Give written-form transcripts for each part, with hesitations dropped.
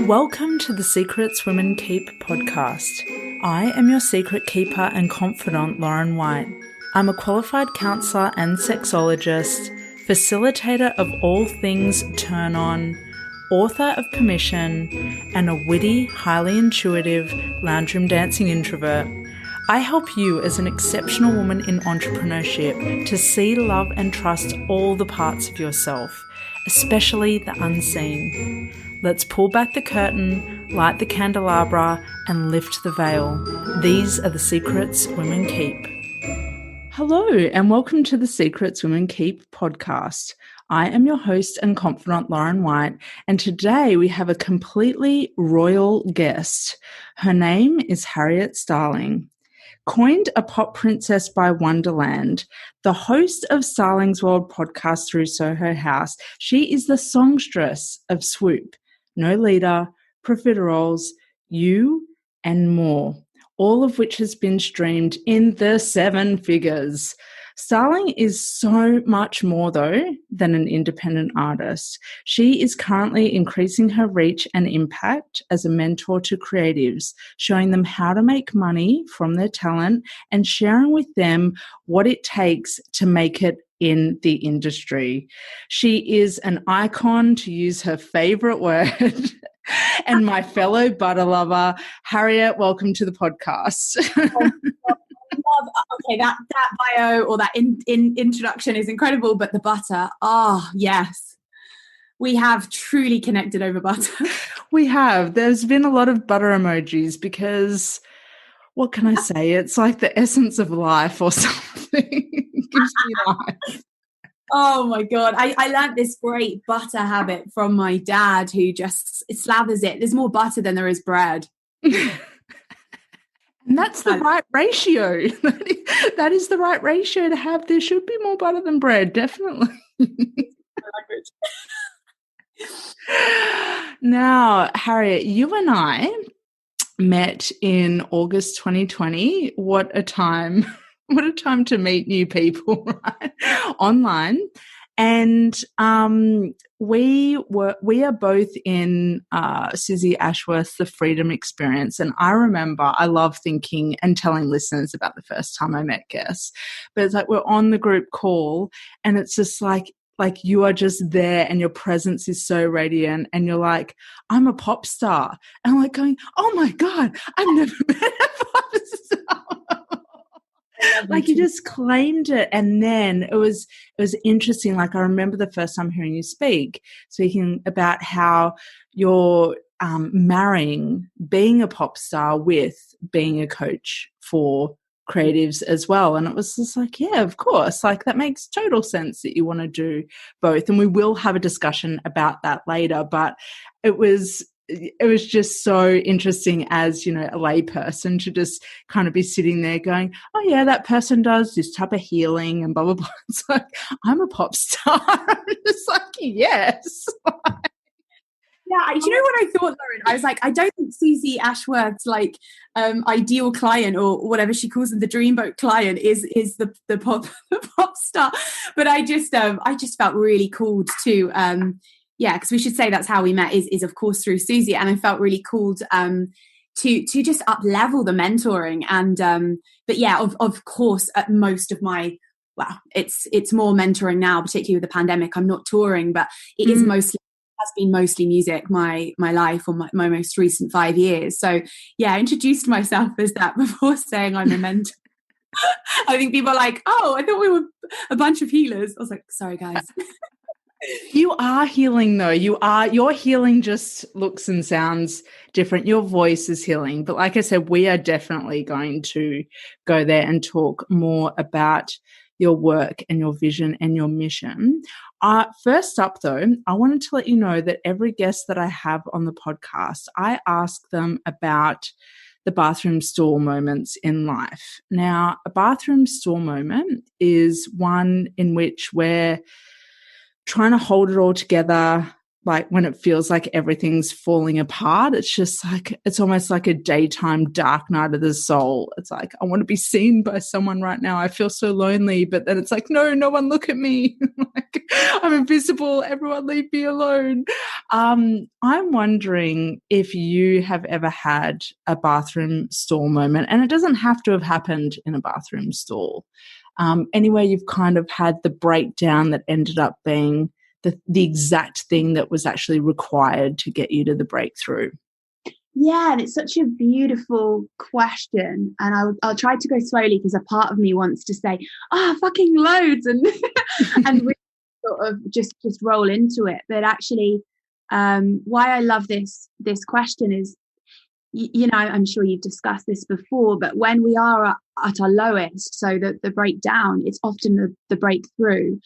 Welcome to the Secrets Women Keep podcast. I am your secret keeper and confidant, Lauren White. I'm a qualified counsellor and sexologist, facilitator of all things turn on, author of Permission, and a witty, highly intuitive lounge room dancing introvert. I help you as an exceptional woman in entrepreneurship to see, love, and trust all the parts of yourself, especially the unseen. Let's pull back the curtain, light the candelabra, and lift the veil. These are the secrets women keep. Hello, and welcome to the Secrets Women Keep podcast. I am your host and confidant, Lauren White, and today we have a completely royal guest. Her name is Hariett Starling. Coined a pop princess by Wonderland, the host of Starlingsworld podcast through Soho House, she is the songstress of Swoop, No Leader, Profiteroles, You, and more, all of which has been streamed in the seven figures. Starling is so much more, though, than an independent artist. She is currently increasing her reach and impact as a mentor to creatives, showing them how to make money from their talent and sharing with them what it takes to make it in the industry. She is an icon, to use her favorite word, and my fellow butter lover. Harriet, welcome to the podcast. Okay, that bio or that introduction is incredible, but the butter, yes. We have truly connected over butter. We have. There's been a lot of butter emojis because, what can I say? It's like the essence of life or something. It gives me life. Oh my God. I learned this great butter habit from my dad, who just slathers it. There's more butter than there is bread. And that's the right ratio. That is the right ratio to have. There should be more butter than bread, definitely. Now, Harriet, you and I met in August 2020. What a time. What a time to meet new people, right? Online. And we are both in Susie Ashworth's The Freedom Experience. And I remember I love thinking and telling listeners about the first time I met guests. But it's like we're on the group call and it's just like you are just there and your presence is so radiant and you're like, I'm a pop star. And I'm like going, oh my God, I've never met a pop star. Like you just claimed it. And then it was interesting. Like I remember the first time hearing you speaking about how you're marrying being a pop star with being a coach for creatives as well. And it was just like, yeah, of course, like that makes total sense that you want to do both. And we will have a discussion about that later, but it was just so interesting as, you know, a lay person to just kind of be sitting there going, oh yeah, that person does this type of healing and blah, blah, blah. It's like, I'm a pop star. I'm just like, yes. Yeah, do you know what I thought, Lauren? I was like, I don't think Susie Ashworth's like ideal client or whatever she calls them, the dreamboat client is the pop star. But I just felt really called to because we should say that's how we met is of course through Susie, and I felt really called to just up level the mentoring and but yeah, of course at most of my it's more mentoring now, particularly with the pandemic. I'm not touring, but it is has been mostly music my life or my most recent 5 years. So yeah, I introduced myself as that before saying I'm a mentor. I think people are like, oh, I thought we were a bunch of healers. I was like, sorry guys. You are healing though. Your healing just looks and sounds different. Your voice is healing. But like I said, we are definitely going to go there and talk more about your work and your vision and your mission. First up though, I wanted to let you know that every guest that I have on the podcast, I ask them about the bathroom stall moments in life. Now, a bathroom stall moment is one in which we're trying to hold it all together, like when it feels like everything's falling apart. It's just like, it's almost like a daytime dark night of the soul. It's like, I want to be seen by someone right now. I feel so lonely. But then it's like, no one look at me. Like, I'm invisible. Everyone leave me alone. I'm wondering if you have ever had a bathroom stall moment, and it doesn't have to have happened in a bathroom stall. Anywhere you've kind of had the breakdown that ended up being the exact thing that was actually required to get you to the breakthrough. Yeah, and it's such a beautiful question, and I'll try to go slowly because a part of me wants to say, fucking loads, and and really sort of just roll into it. But actually, why I love this question is, you know, I'm sure you've discussed this before, but when we are at our lowest, so the breakdown, it's often the breakthrough.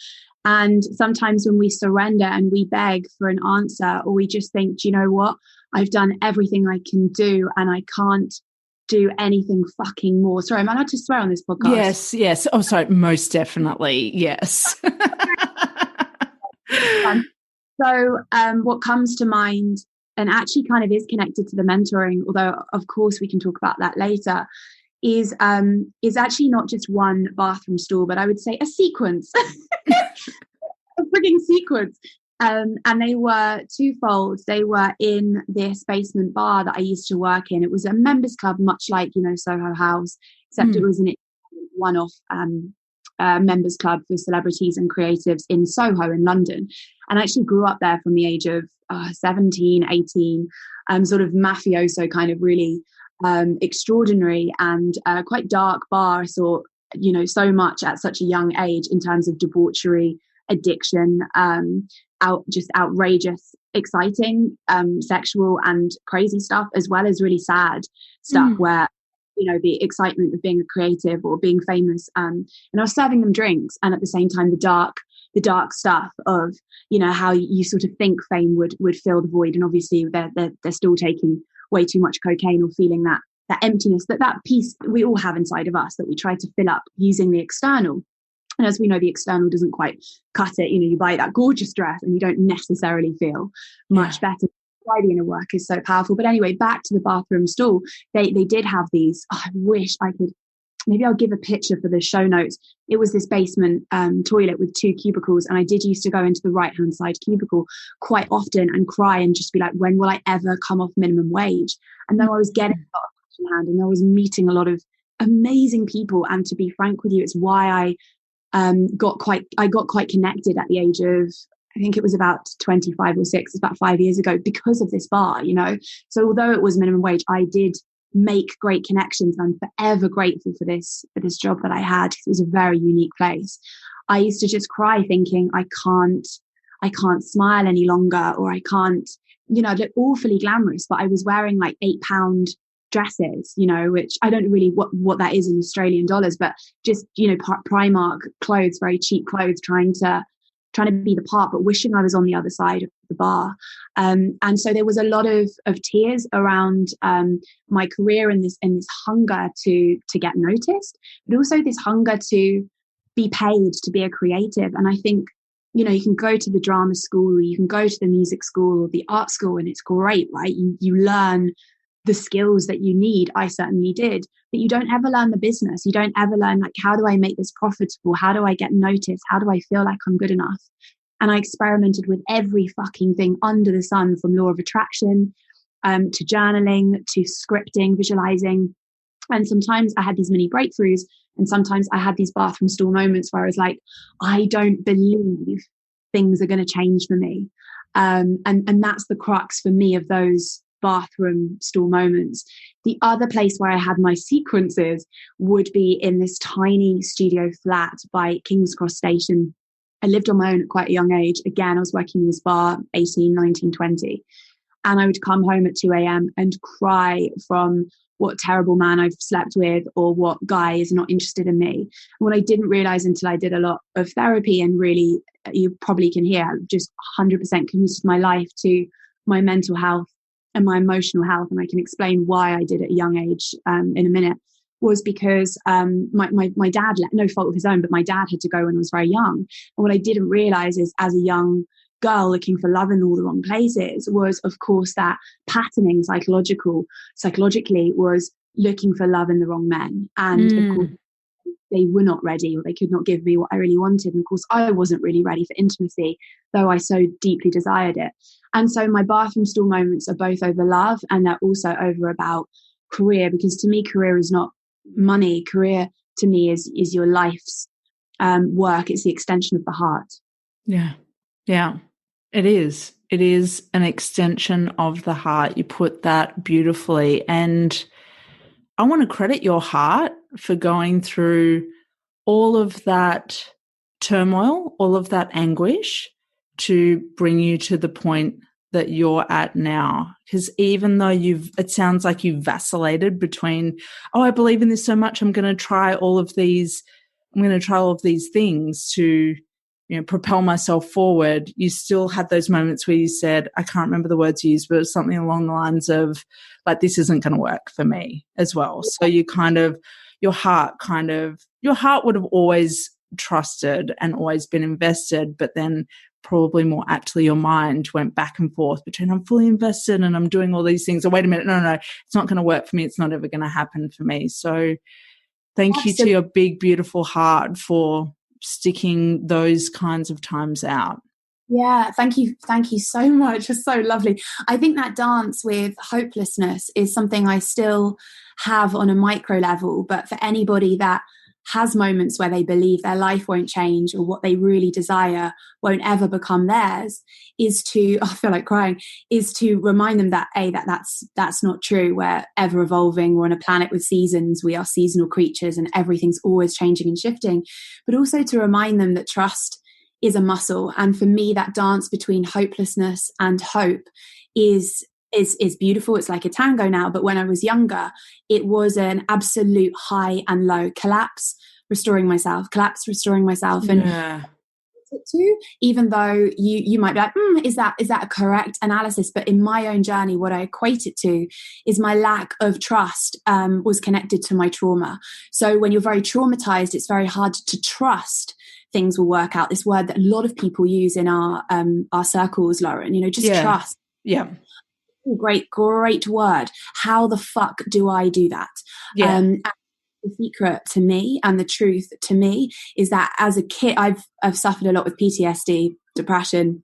And sometimes when we surrender and we beg for an answer, or we just think, do you know what? I've done everything I can do and I can't do anything fucking more. Sorry, am I allowed to swear on this podcast? Yes. Oh, sorry, most definitely. Yes. So what comes to mind, and actually kind of is connected to the mentoring, although of course we can talk about that later, is actually not just one bathroom stall, but I would say a sequence, a frigging sequence. And they were twofold. They were in this basement bar that I used to work in. It was a members club, much like, you know, Soho House, except it was an one-off members club for celebrities and creatives in Soho in London. And I actually grew up there from the age of 17, 18, sort of mafioso kind of really extraordinary and quite dark bar. I saw, you know, so much at such a young age in terms of debauchery, addiction, just outrageous, exciting, sexual and crazy stuff, as well as really sad stuff where, you know, the excitement of being a creative or being famous. And I was serving them drinks, and at the same time, the dark stuff of, you know, how you sort of think fame would fill the void, and obviously they're still taking way too much cocaine or feeling that emptiness, that piece that we all have inside of us that we try to fill up using the external. And as we know, the external doesn't quite cut it. You know, you buy that gorgeous dress and you don't necessarily feel much better. Why the inner work is so powerful. But anyway, back to the bathroom stall. They did have these. I wish I could. Maybe I'll give a picture for the show notes. It was this basement toilet with 2 cubicles, and I did used to go into the right-hand side cubicle quite often and cry and just be like, when will I ever come off minimum wage? And then I was getting a lot of cash in hand, and I was meeting a lot of amazing people. And to be frank with you, it's why I got quite connected at the age of, I think it was about 25 or 6, it's about 5 years ago, because of this bar, you know. So although it was minimum wage, I did make great connections, and I'm forever grateful for this job that I had, because it was a very unique place. I used to just cry thinking, I can't smile any longer, or I can't, you know, look awfully glamorous, but I was wearing like £8 dresses, you know, which I don't really what that is in Australian dollars, but just, you know, Primark clothes, very cheap clothes, trying to be the part, but wishing I was on the other side of the bar. And so there was a lot of tears around my career, and this hunger to get noticed, but also this hunger to be paid to be a creative. And I think, you know, you can go to the drama school, or you can go to the music school or the art school, and it's great, right? You learn the skills that you need. I certainly did, but you don't ever learn the business. You don't ever learn, like, how do I make this profitable? How do I get noticed? How do I feel like I'm good enough? And I experimented with every fucking thing under the sun, from law of attraction to journaling to scripting, visualizing. And sometimes I had these mini breakthroughs, and sometimes I had these bathroom stall moments where I was like, I don't believe things are going to change for me. And that's the crux for me of those bathroom stall moments. The other place where I had my sequences would be in this tiny studio flat by King's Cross Station. I lived on my own at quite a young age. Again, I was working in this bar, 18, 19, 20. And I would come home at 2 a.m. and cry from what terrible man I've slept with, or what guy is not interested in me. And what I didn't realize until I did a lot of therapy, and really, you probably can hear, I've just 100% committed my life to my mental health and my emotional health, and I can explain why I did at a young age in a minute, was because my dad, no fault of his own, but my dad had to go when I was very young. And what I didn't realize is, as a young girl looking for love in all the wrong places, was of course that patterning psychologically was looking for love in the wrong men. And of course, they were not ready, or they could not give me what I really wanted. And of course, I wasn't really ready for intimacy, though I so deeply desired it. And so my bathroom stall moments are both over love, and they're also over about career, because to me, career is not money. Career to me is your life's work. It's the extension of the heart. Yeah. Yeah. It is. It is an extension of the heart. You put that beautifully. And I want to credit your heart for going through all of that turmoil, all of that anguish to bring you to the point that you're at now. Because even though it sounds like you've vacillated between, oh, I believe in this so much, I'm going to try all of these things to, propel myself forward. You still had those moments where you said, I can't remember the words you used, but it was something along the lines of, like, this isn't going to work for me as well. So you your heart would have always trusted and always been invested, but then probably more aptly your mind went back and forth between, I'm fully invested and I'm doing all these things. Oh, wait a minute. No, it's not going to work for me. It's not ever going to happen for me. So thank you to your big, beautiful heart for sticking those kinds of times out. Yeah, thank you so much. It's so lovely. I think that dance with hopelessness is something I still have on a micro level, but for anybody that has moments where they believe their life won't change or what they really desire won't ever become theirs, is to, I feel like crying, is to remind them that that's not true. We're ever evolving. We're on a planet with seasons. We are seasonal creatures and everything's always changing and shifting. But also to remind them that trust is a muscle. And for me, that dance between hopelessness and hope is beautiful. It's like a tango now. But when I was younger, it was an absolute high and low. Collapse, restoring myself. And too, even though you might be like, is that a correct analysis? But in my own journey, what I equate it to is my lack of trust was connected to my trauma. So when you're very traumatized, it's very hard to trust things will work out. This word that a lot of people use in our circles, Lauren, trust. Yeah. Great word. How the fuck do I do that? Yeah. The secret to me and the truth to me is that as a kid, I've suffered a lot with PTSD, depression,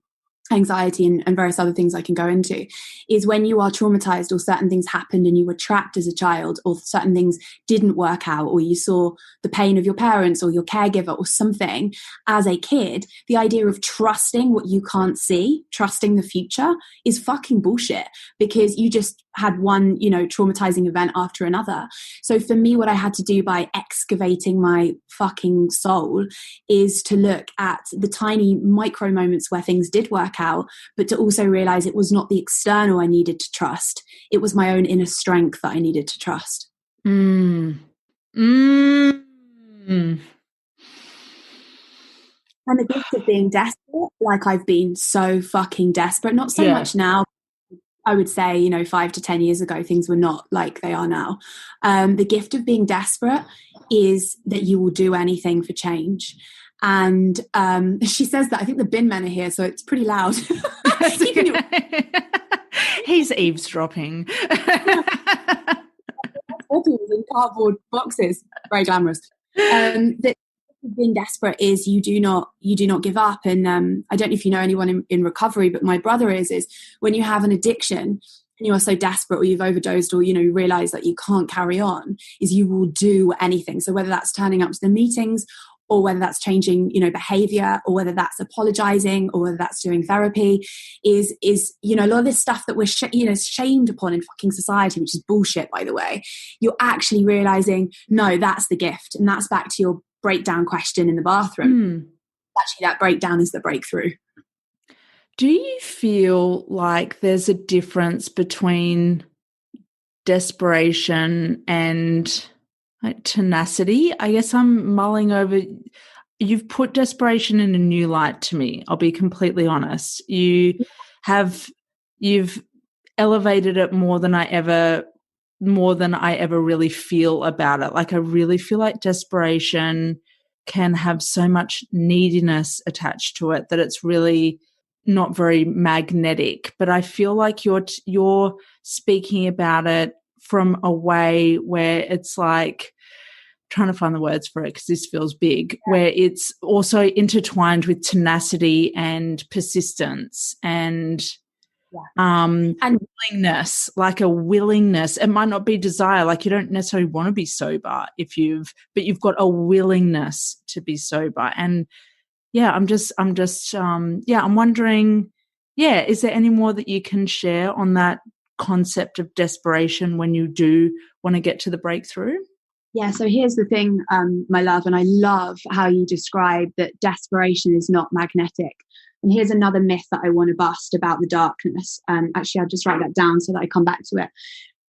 anxiety, and various other things I can go into, is when you are traumatized or certain things happened and you were trapped as a child, or certain things didn't work out, or you saw the pain of your parents or your caregiver or something as a kid, the idea of trusting what you can't see, trusting the future, is fucking bullshit, because you just had one, traumatizing event after another. So for me, what I had to do by excavating my fucking soul is to look at the tiny micro moments where things did work out, but to also realize it was not the external I needed to trust. It was my own inner strength that I needed to trust. And the gift of being desperate, like I've been so fucking desperate, not so much now. I would say, 5 to 10 years ago, things were not like they are now. The gift of being desperate is that you will do anything for change. And she says that, I think the bin men are here, so it's pretty loud. He's eavesdropping. Bottles in cardboard boxes, very glamorous. Being desperate is you do not give up. And I don't know if you know anyone in recovery, but my brother is when you have an addiction and you are so desperate, or you've overdosed, or you realize that you can't carry on, is you will do anything. So whether that's turning up to the meetings, or whether that's changing behavior, or whether that's apologizing, or whether that's doing therapy, is a lot of this stuff that we're shamed upon in fucking society, which is bullshit, by the way. You're actually realizing, no, that's the gift. And that's back to your breakdown question in the bathroom. Actually, that breakdown is the breakthrough. Do you feel like there's a difference between desperation and tenacity? I guess I'm mulling over. You've put desperation in a new light to me. I'll be completely honest. You've elevated it more than I ever really feel about it. Like, I really feel like desperation can have so much neediness attached to it that it's really not very magnetic. But I feel like you're speaking about it from a way where it's like, trying to find the words for it because this feels big, where it's also intertwined with tenacity and persistence and willingness, like a willingness. It might not be desire, like you don't necessarily want to be sober but you've got a willingness to be sober. And I'm wondering, is there any more that you can share on that concept of desperation when you do want to get to the breakthrough? Yeah, so here's the thing, my love, and I love how you describe that desperation is not magnetic. And here's another myth that I want to bust about the darkness. Actually, I'll just write that down so that I come back to it.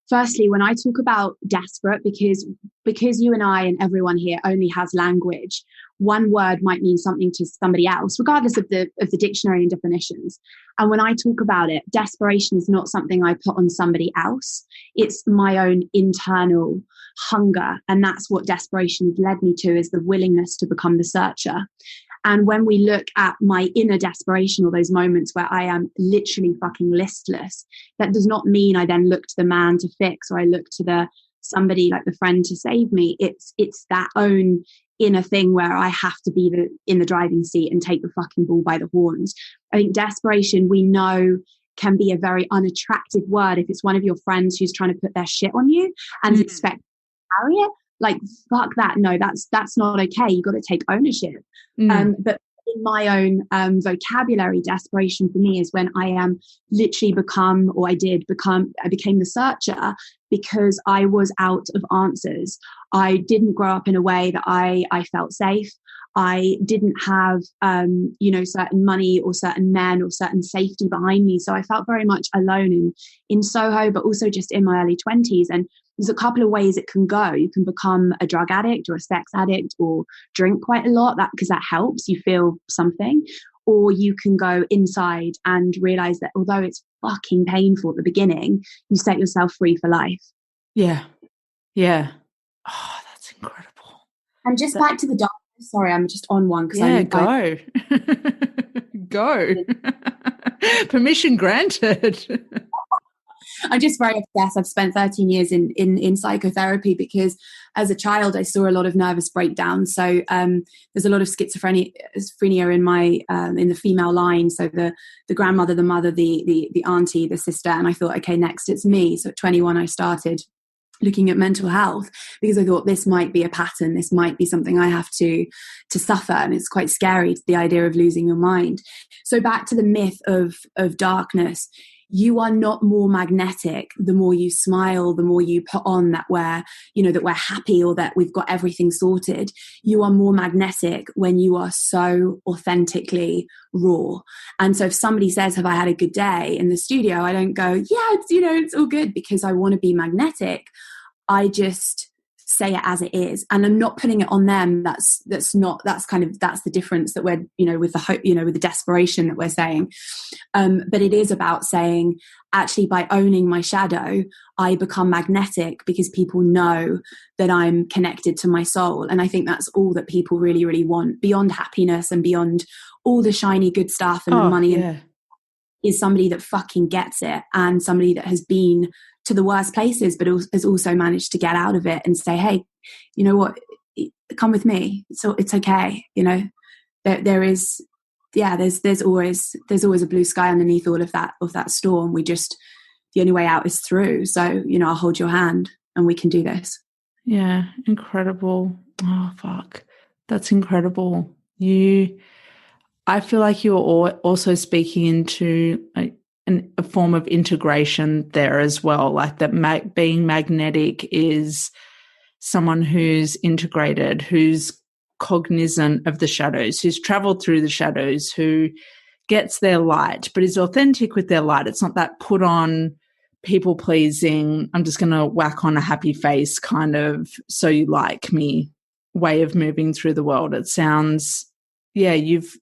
Firstly, when I talk about desperate, because you and I and everyone here only has language, one word might mean something to somebody else, regardless of the dictionary and definitions. And when I talk about it, desperation is not something I put on somebody else. It's my own internal hunger. And that's what desperation has led me to, is the willingness to become the searcher. And when we look at my inner desperation, or those moments where I am literally fucking listless, that does not mean I then look to the man to fix, or I look to somebody like the friend to save me. It's that own inner thing where I have to be in the driving seat and take the fucking bull by the horns. I think desperation, we know, can be a very unattractive word if it's one of your friends who's trying to put their shit on you and expect Harriet. Like, fuck that. No, that's not okay. You got to take ownership. But in my own vocabulary, desperation for me is when I am literally I became the searcher because I was out of answers. I didn't grow up in a way that I felt safe. I didn't have, certain money or certain men or certain safety behind me. So I felt very much alone in Soho, but also just in my early 20s. And there's a couple of ways it can go. You can become a drug addict or a sex addict or drink quite a lot, because that helps you feel something. Or you can go inside and realize that although it's fucking painful at the beginning, you set yourself free for life. Yeah. Yeah. Oh, that's incredible. And just back to the darkness. Sorry, I'm just on one. Go. Go. Permission granted. I'm just very obsessed. I've spent 13 years in psychotherapy because as a child I saw a lot of nervous breakdowns. So there's a lot of schizophrenia in my in the female line. So the grandmother, the mother, the auntie, the sister, and I thought, okay, next it's me. So at 21 I started looking at mental health because I thought this might be a pattern. This might be something I have to suffer, and it's quite scary, the idea of losing your mind. So back to the myth of darkness. You are not more magnetic the more you smile, the more you put on that we're happy or that we've got everything sorted. You are more magnetic when you are so authentically raw. And so if somebody says, have I had a good day in the studio? I don't go, yeah, it's all good, because I want to be magnetic. I just say it as it is, and I'm not putting it on them. That's the difference that we're with the hope, with the desperation that we're saying. But it is about saying, actually, by owning my shadow, I become magnetic because people know that I'm connected to my soul. And I think that's all that people really, really want, beyond happiness and beyond all the shiny good stuff and the money. Yeah. Is somebody that fucking gets it, and somebody that has been to the worst places but has also managed to get out of it and say, hey, you know what, come with me, so it's okay. There's always a blue sky underneath all of that storm. The only way out is through. So I'll hold your hand and we can do this. Yeah, incredible. Oh fuck, that's incredible. I feel like you're also speaking into a form of integration there as well, like that being magnetic is someone who's integrated, who's cognizant of the shadows, who's traveled through the shadows, who gets their light but is authentic with their light. It's not that put on, people pleasing, I'm just going to whack on a happy face kind of so you like me way of moving through the world. It sounds, you've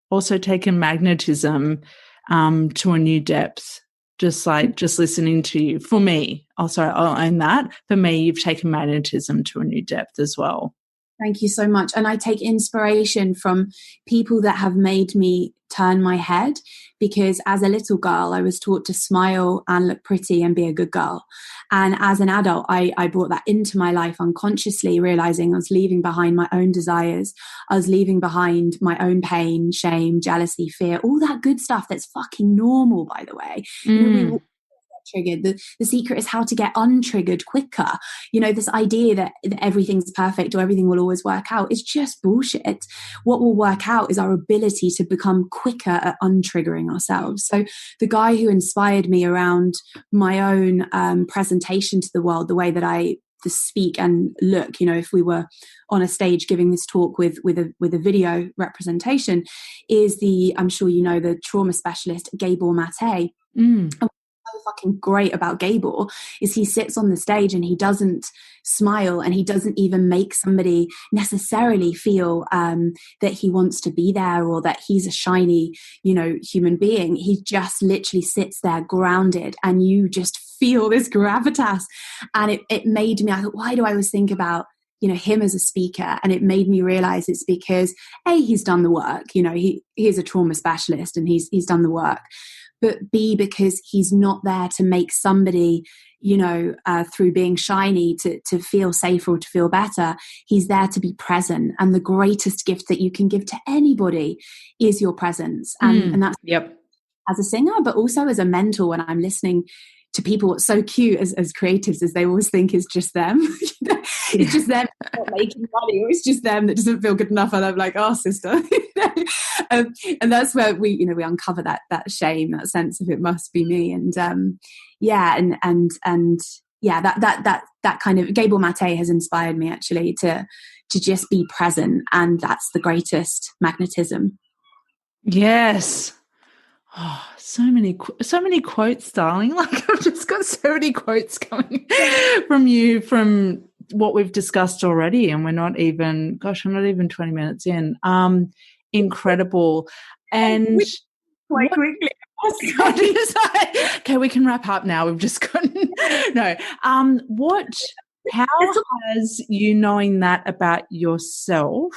also taken magnetism to a new depth, just listening to you. For me, I'll own that. For me, you've taken magnetism to a new depth as well. Thank you so much. And I take inspiration from people that have made me turn my head, because as a little girl, I was taught to smile and look pretty and be a good girl. And as an adult, I brought that into my life unconsciously, realizing I was leaving behind my own desires. I was leaving behind my own pain, shame, jealousy, fear, all that good stuff that's fucking normal, by the way. We triggered. The secret is how to get untriggered quicker. This idea that everything's perfect or everything will always work out is just bullshit. What will work out is our ability to become quicker at untriggering ourselves. So the guy who inspired me around my own presentation to the world, the way that I speak and look, if we were on a stage giving this talk with a video representation, is I'm sure the trauma specialist Gabor Mate. So fucking great about Gabor is he sits on the stage and he doesn't smile, and he doesn't even make somebody necessarily feel that he wants to be there or that he's a shiny human being. He just literally sits there grounded, and you just feel this gravitas. And it made me, I thought, why do I always think about him as a speaker? And it made me realize it's because he's done the work. He's a trauma specialist and he's done the work. But B, because he's not there to make somebody, through being shiny to feel safer or to feel better. He's there to be present. And the greatest gift that you can give to anybody is your presence. And that's as a singer, but also as a mentor. When I'm listening to people, what's so cute as creatives is they always think it's just them. It's just them not making money, or it's just them that doesn't feel good enough. And I'm like, oh, sister. And that's where we uncover that shame, that sense of it must be me. And that kind of Gabor Mate has inspired me actually to just be present, and that's the greatest magnetism. Yes. Oh, so many quotes, darling. Like, I've just got so many quotes coming from you, from what we've discussed already, and we're not even 20 minutes in. Incredible. And quite quickly. Okay, we can wrap up now. We've just gotten how has you knowing that about yourself,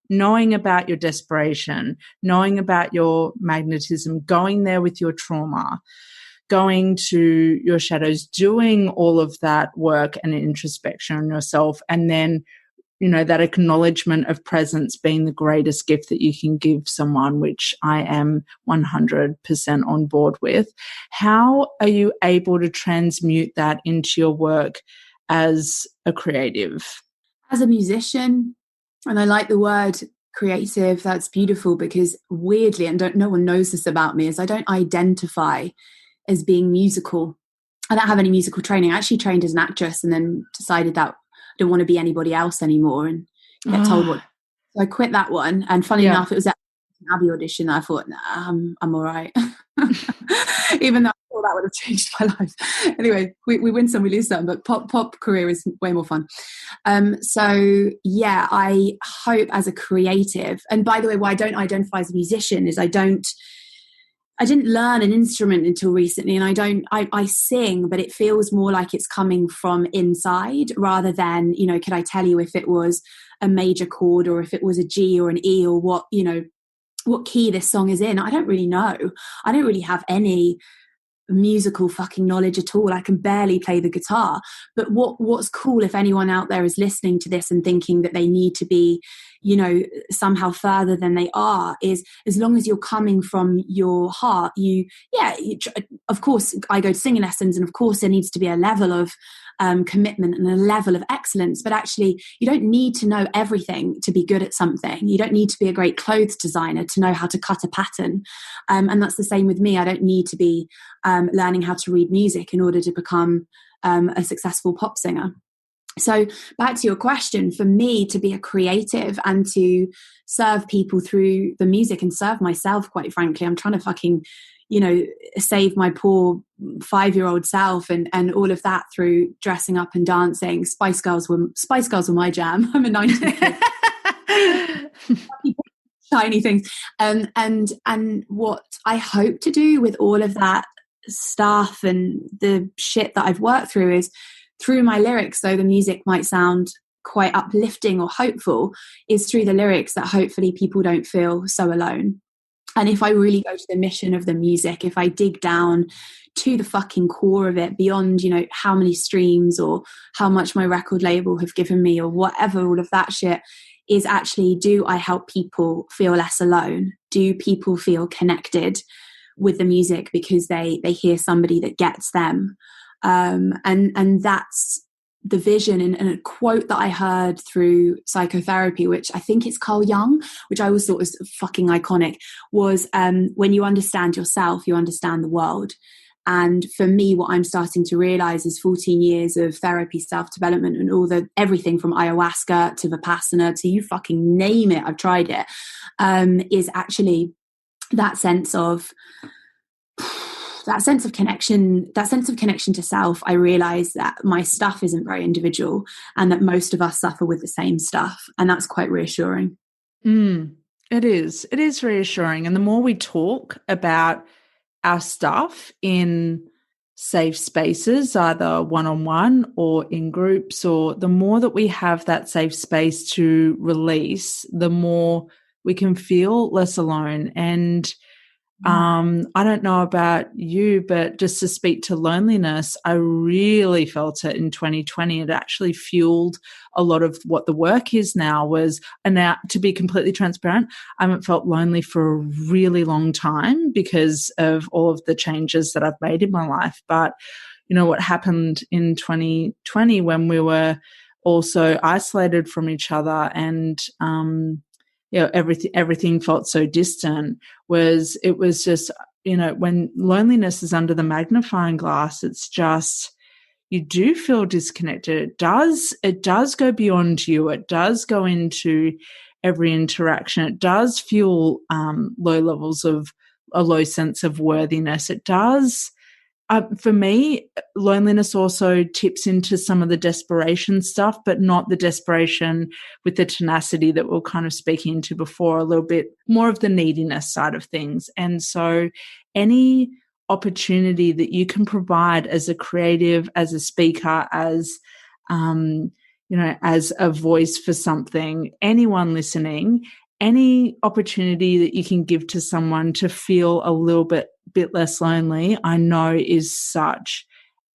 knowing about your desperation, knowing about your magnetism, going there with your trauma, going to your shadows, doing all of that work and introspection on yourself, and then, that acknowledgement of presence being the greatest gift that you can give someone, which I am 100% on board with. How are you able to transmute that into your work as a creative? As a musician, and I like the word creative, that's beautiful, because weirdly, and no one knows this about me, is I don't identify as being musical. I don't have any musical training. I actually trained as an actress and then decided that I don't want to be anybody else anymore, and get told what. So I quit that one. And funny enough, it was at an Abbey audition that I thought, nah, I'm all right. Even though I thought that would have changed my life. Anyway, we win some, we lose some, but pop career is way more fun. So yeah, I hope as a creative, and by the way, why I don't identify as a musician is I didn't learn an instrument until recently, and I sing, but it feels more like it's coming from inside rather than, could I tell you if it was a major chord or if it was a G or an E or what key this song is in? I don't really know. I don't really have any musical fucking knowledge at all. I can barely play the guitar. But what's cool, if anyone out there is listening to this and thinking that they need to be, somehow further than they are, is as long as you're coming from your heart, of course I go to singing lessons, and of course there needs to be a level of commitment and a level of excellence, but actually you don't need to know everything to be good at something. You don't need to be a great clothes designer to know how to cut a pattern, and that's the same with me. I don't need to be learning how to read music in order to become a successful pop singer. So back to your question, for me to be a creative and to serve people through the music and serve myself, quite frankly, I'm trying to fucking, save my poor 5-year-old self and all of that through dressing up and dancing. Spice Girls were my jam. I'm a 90s kid. Shiny things. And what I hope to do with all of that stuff and the shit that I've worked through is, through my lyrics, though the music might sound quite uplifting or hopeful, is through the lyrics that hopefully people don't feel so alone. And if I really go to the mission of the music, if I dig down to the fucking core of it, beyond, you know, how many streams or how much my record label have given me or whatever, all of that shit, is actually, do I help people feel less alone? Do people feel connected with the music because they hear somebody that gets them? And that's the vision. And a quote that I heard through psychotherapy, which I think it's Carl Jung, which I always thought was fucking iconic, was when you understand yourself, you understand the world. And for me, what I'm starting to realize is 14 years of therapy, self-development, and everything from ayahuasca to Vipassana to you fucking name it, I've tried it, is actually that sense of connection, to self. I realize that my stuff isn't very individual and that most of us suffer with the same stuff. And that's quite reassuring. It is reassuring. And the more we talk about our stuff in safe spaces, either one-on-one or in groups, or the more that we have that safe space to release, the more we can feel less alone. And I don't know about you, but just to speak to loneliness, I really felt it in 2020. It actually fueled a lot of what the work is now. And now, to be completely transparent, I haven't felt lonely for a really long time because of all of the changes that I've made in my life. But you know what happened in 2020 when we were also isolated from each other, and you know, everything felt so distant, it was just, you know, when loneliness is under the magnifying glass, it's just, you do feel disconnected. It does go beyond you. It does go into every interaction. It does fuel low levels of a low sense of worthiness. It does. For me, loneliness also tips into some of the desperation stuff, but not the desperation with the tenacity that we were kind of speaking into before, a little bit more of the neediness side of things. And so any opportunity that you can provide as a creative, as a speaker, as, you know, as a voice for something, anyone listening, any opportunity that you can give to someone to feel a little bit less lonely, I know is such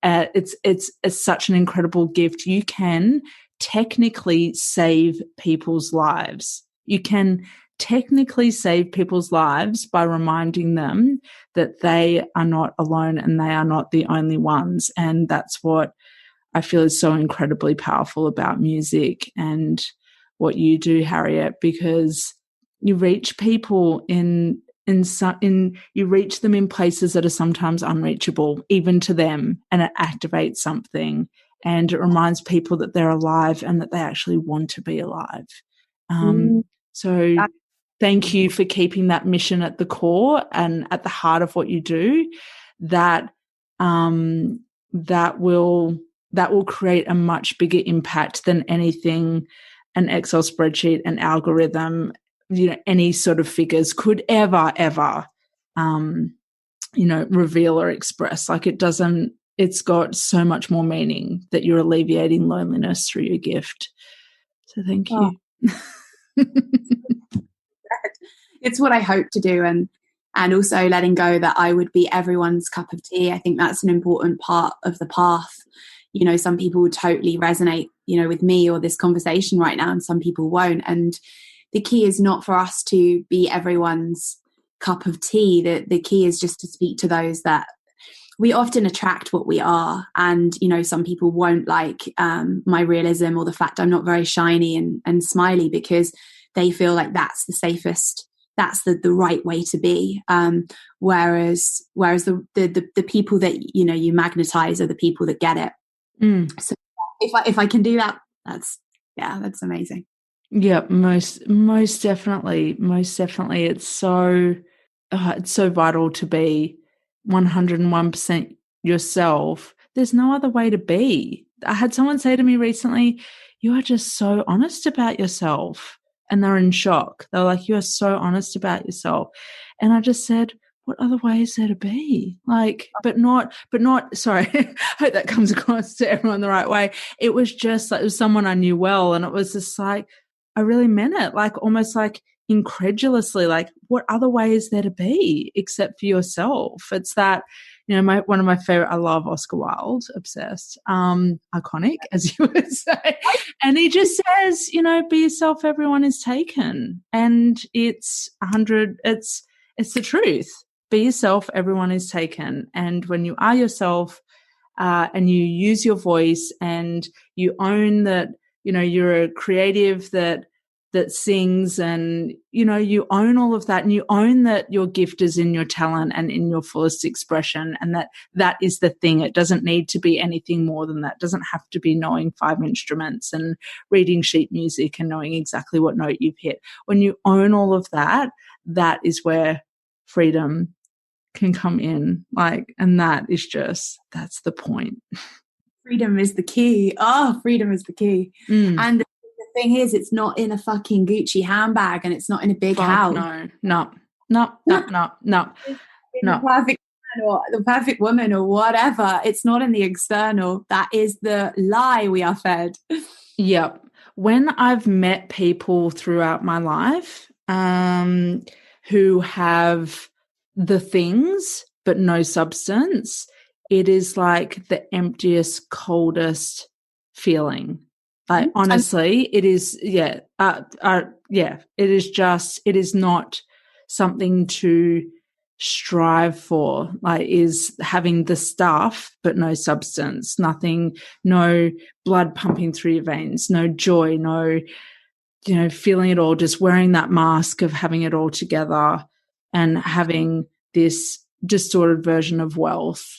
it's such an incredible gift. You can technically save people's lives. You can technically save people's lives by reminding them that they are not alone and they are not the only ones. And that's what I feel is so incredibly powerful about music and what you do, Hariett, because you reach people you reach them in places that are sometimes unreachable, even to them, and it activates something, and it reminds people that they're alive and that they actually want to be alive. So thank you for keeping that mission at the core and at the heart of what you do. That will create a much bigger impact than anything an Excel spreadsheet, an algorithm, you know, any sort of figures could ever, you know, reveal or express. Like it's got so much more meaning that you're alleviating loneliness through your gift. So thank you. It's what I hope to do. And also letting go that I would be everyone's cup of tea. I think that's an important part of the path. You know, some people would totally resonate, you know, with me or this conversation right now, and some people won't. And the key is not for us to be everyone's cup of tea. The key is just to speak to those that we often attract what we are. And, you know, some people won't like my realism or the fact I'm not very shiny and smiley, because they feel like that's the safest, that's the right way to be. Whereas the people that, you know, you magnetize are the people that get it. So if I can do that, that's amazing. Yeah, most definitely. It's so vital to be 101% yourself. There's no other way to be. I had someone say to me recently, "You are just so honest about yourself," and they're in shock. They're like, "You are so honest about yourself," and I just said, what other way is there to be? Like, but not, sorry, I hope that comes across to everyone the right way. It was just like, it was someone I knew well. And it was just like, I really meant it. Like, almost like incredulously like, what other way is there to be except for yourself? It's that, one of my favorite, I love Oscar Wilde, obsessed, iconic, as you would say. And he just says, be yourself, everyone is taken. And it's the truth. Be yourself, everyone is taken. And when you are yourself, and you use your voice and you own that, you're a creative that sings, and, you own all of that, and you own that your gift is in your talent and in your fullest expression, and that is the thing. It doesn't need to be anything more than that. It doesn't have to be knowing 5 instruments and reading sheet music and knowing exactly what note you've hit. When you own all of that, that is where freedom can come in, and that's the point. Freedom is the key. Oh, freedom is the key. And the thing is, it's not in a fucking Gucci handbag, and it's not in a big house. No. The perfect man or the perfect woman or whatever. It's not in the external. That is the lie we are fed. Yep. When I've met people throughout my life who have the things but no substance, it is like the emptiest, coldest feeling. Like, honestly, it is, it is not something to strive for, is having the stuff but no substance, nothing, no blood pumping through your veins, no joy, no, feeling it all, just wearing that mask of having it all together and having this distorted version of wealth.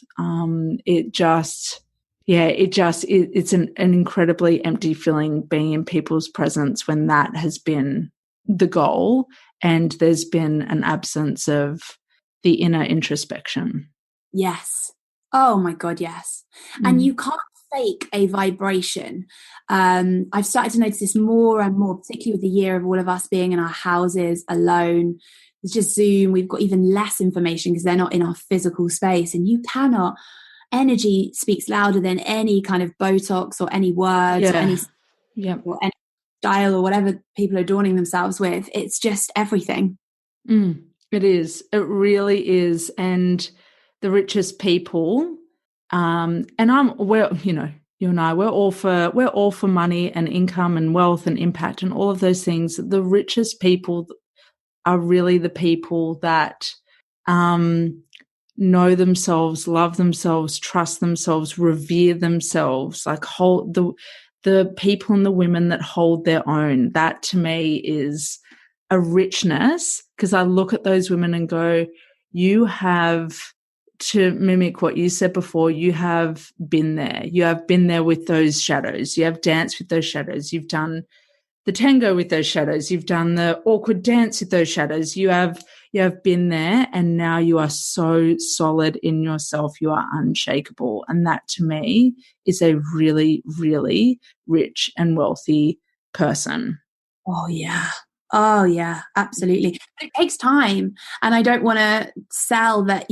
It's an incredibly empty feeling being in people's presence when that has been the goal and there's been an absence of the inner introspection. Yes. Oh my God, yes. And you can't fake a vibration. I've started to notice this more and more, particularly with the year of all of us being in our houses alone. It's just Zoom. We've got even less information because they're not in our physical space, and you cannot. Energy speaks louder than any kind of Botox or any words or any style or whatever people are adorning themselves with. It's just everything. It is. It really is. And the richest people, you and I, we're all for money and income and wealth and impact and all of those things. The richest people are really the people that know themselves, love themselves, trust themselves, revere themselves, hold the people and the women that hold their own. That to me is a richness, because I look at those women and go, you have, to mimic what you said before, you have been there. You have been there with those shadows. You have danced with those shadows. You've done the tango with those shadows. You've done the awkward dance with those shadows. You have been there, and now you are so solid in yourself. You are unshakable. And that to me is a really, really rich and wealthy person. Oh, yeah. Oh, yeah, absolutely. But it takes time. And I don't want to sell that,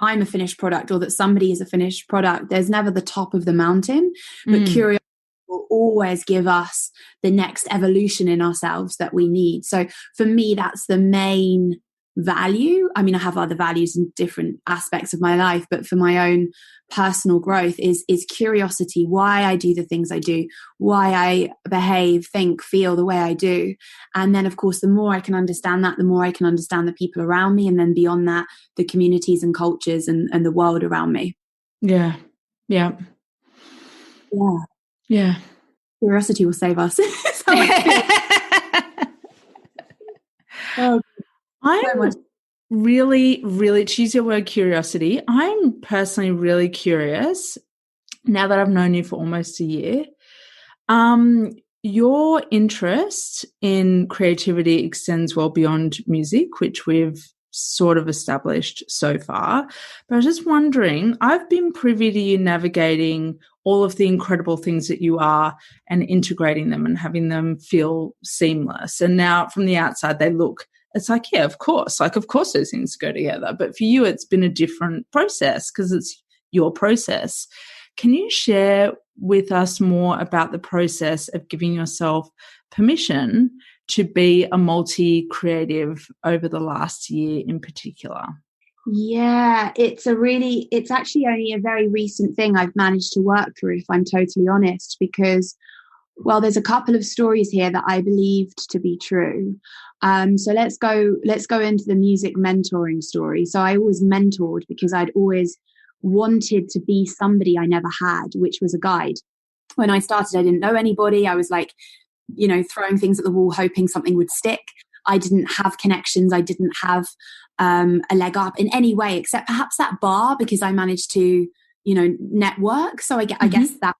I'm a finished product or that somebody is a finished product. There's never the top of the mountain, but curiosity will always give us the next evolution in ourselves that we need. So for me, that's the main value. I mean, I have other values in different aspects of my life, but for my own personal growth is curiosity, why I do the things I do, why I behave, think, feel the way I do. And then, of course, the more I can understand that, the more I can understand the people around me. And then beyond that, the communities and cultures and the world around me. Yeah. Yeah. Yeah. Yeah. Curiosity will save us. Oh, I'm really, really, to use your word curiosity, I'm personally really curious, now that I've known you for almost a year, your interest in creativity extends well beyond music, which we've sort of established so far. But I was just wondering, I've been privy to you navigating all of the incredible things that you are and integrating them and having them feel seamless. And now from the outside, it's like, yeah, of course those things go together. But for you, it's been a different process because it's your process. Can you share with us more about the process of giving yourself permission to be a multi-creative over the last year in particular? Yeah, it's actually only a very recent thing I've managed to work through, if I'm totally honest, because, well, there's a couple of stories here that I believed to be true. So let's go into the music mentoring story. So I always mentored because I'd always wanted to be somebody I never had, which was a guide. When I started, I didn't know anybody. I was like, throwing things at the wall, hoping something would stick. I didn't have connections. I didn't have a leg up in any way, except perhaps that bar, because I managed to, network. So I guess that,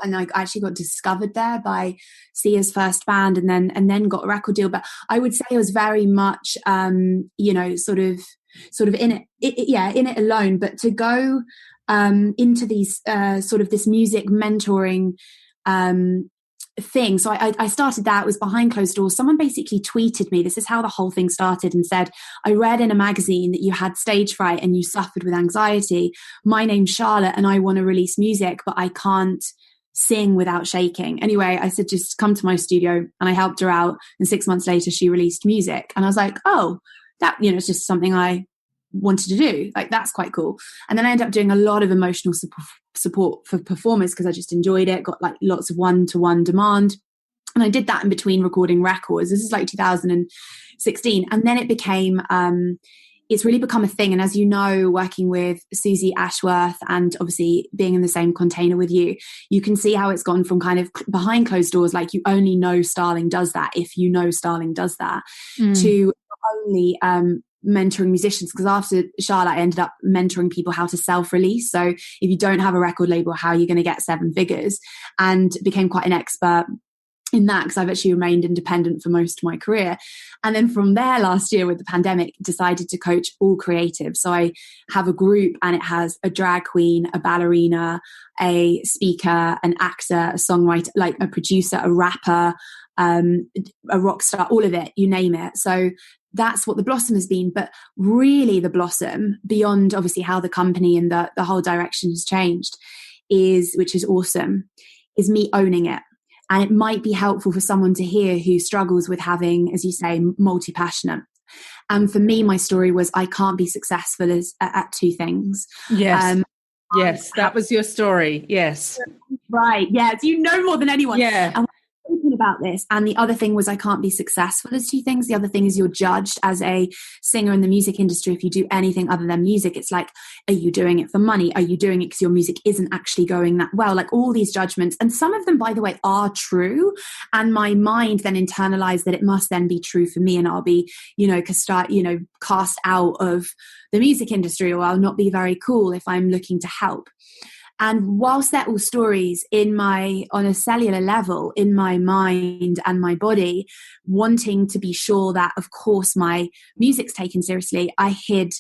and I actually got discovered there by Sia's first band, and then got a record deal. But I would say I was very much, sort of in it alone. But to go into these sort of this music mentoring thing. So I started that. It was behind closed doors. Someone basically tweeted me. This is how the whole thing started, and said, I read in a magazine that you had stage fright and you suffered with anxiety. My name's Charlotte and I want to release music, but I can't sing without shaking. Anyway, I said, just come to my studio, and I helped her out. And 6 months later, she released music. And I was like, oh, that, it's just something I wanted to do. Like, that's quite cool. And then I ended up doing a lot of emotional support for performers because I just enjoyed it. Got like lots of one-to-one demand. And I did that in between recording records. This is like 2016. And then it became, it's really become a thing. And as you know, working with Susie Ashworth and obviously being in the same container with you, you can see how it's gone from kind of behind closed doors, like you only know Starling does that if you know Starling does that, to only mentoring musicians. Because after Charlotte, I ended up mentoring people how to self-release. So if you don't have a record label, how are you going to get 7 figures? And became quite an expert in that, because I've actually remained independent for most of my career. And then from there, last year with the pandemic, decided to coach all creatives. So I have a group, and it has a drag queen, a ballerina, a speaker, an actor, a songwriter, like a producer, a rapper, a rock star, all of it, you name it. So that's what the Blossom has been. But really the Blossom, beyond obviously how the company and the whole direction has changed, which is awesome, is me owning it. And it might be helpful for someone to hear who struggles with having, as you say, multi-passionate. And for me, my story was I can't be successful at 2 things. Yes. Yes, that was your story. Yes. Right. Yes. You know more than anyone. Yeah. And thinking about this, and the other thing was I can't be successful as 2 things. The other thing is you're judged as a singer in the music industry. If you do anything other than music, it's like, are you doing it for money? Are you doing it because your music isn't actually going that well? Like all these judgments, and some of them, by the way, are true, and my mind then internalized that it must then be true for me, and I'll be cast out of the music industry, or I'll not be very cool if I'm looking to help. And whilst they're all stories on a cellular level, in my mind and my body, wanting to be sure that, of course, my music's taken seriously, I hid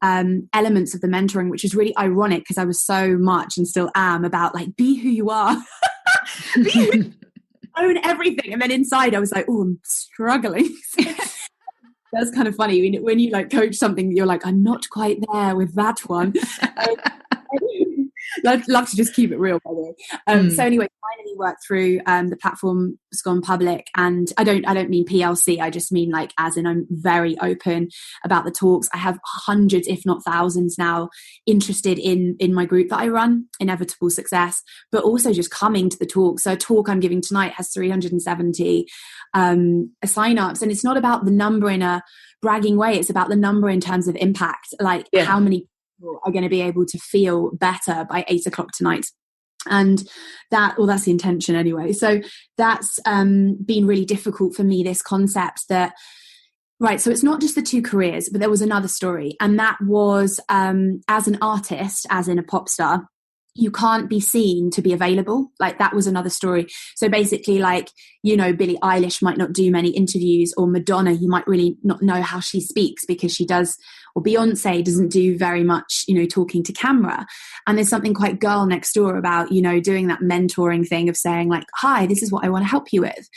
elements of the mentoring, which is really ironic because I was so much, and still am, about like, be who you are, own everything. And then inside I was like, oh, I'm struggling. That's kind of funny when you like coach something, you're like, I'm not quite there with that one. I'd love to just keep it real, by the way. So anyway, finally worked through the platform has gone public, and I don't mean PLC. I just mean like, as in, I'm very open about the talks. I have hundreds, if not thousands, now interested in my group that I run, Inevitable Success, but also just coming to the talk. So a talk I'm giving tonight has 370 sign-ups, and it's not about the number in a bragging way. It's about the number in terms of impact, like how many are going to be able to feel better by 8 o'clock tonight. And that's the intention anyway. So that's been really difficult for me, this concept that, right, so it's not just the 2 careers, but there was another story. And that was as an artist, as in a pop star, you can't be seen to be available. Like, that was another story. So basically, like, Billie Eilish might not do many interviews, or Madonna, you might really not know how she speaks because she does or Beyonce doesn't do very much, talking to camera. And there's something quite girl next door about, doing that mentoring thing of saying like, hi, this is what I want to help you with.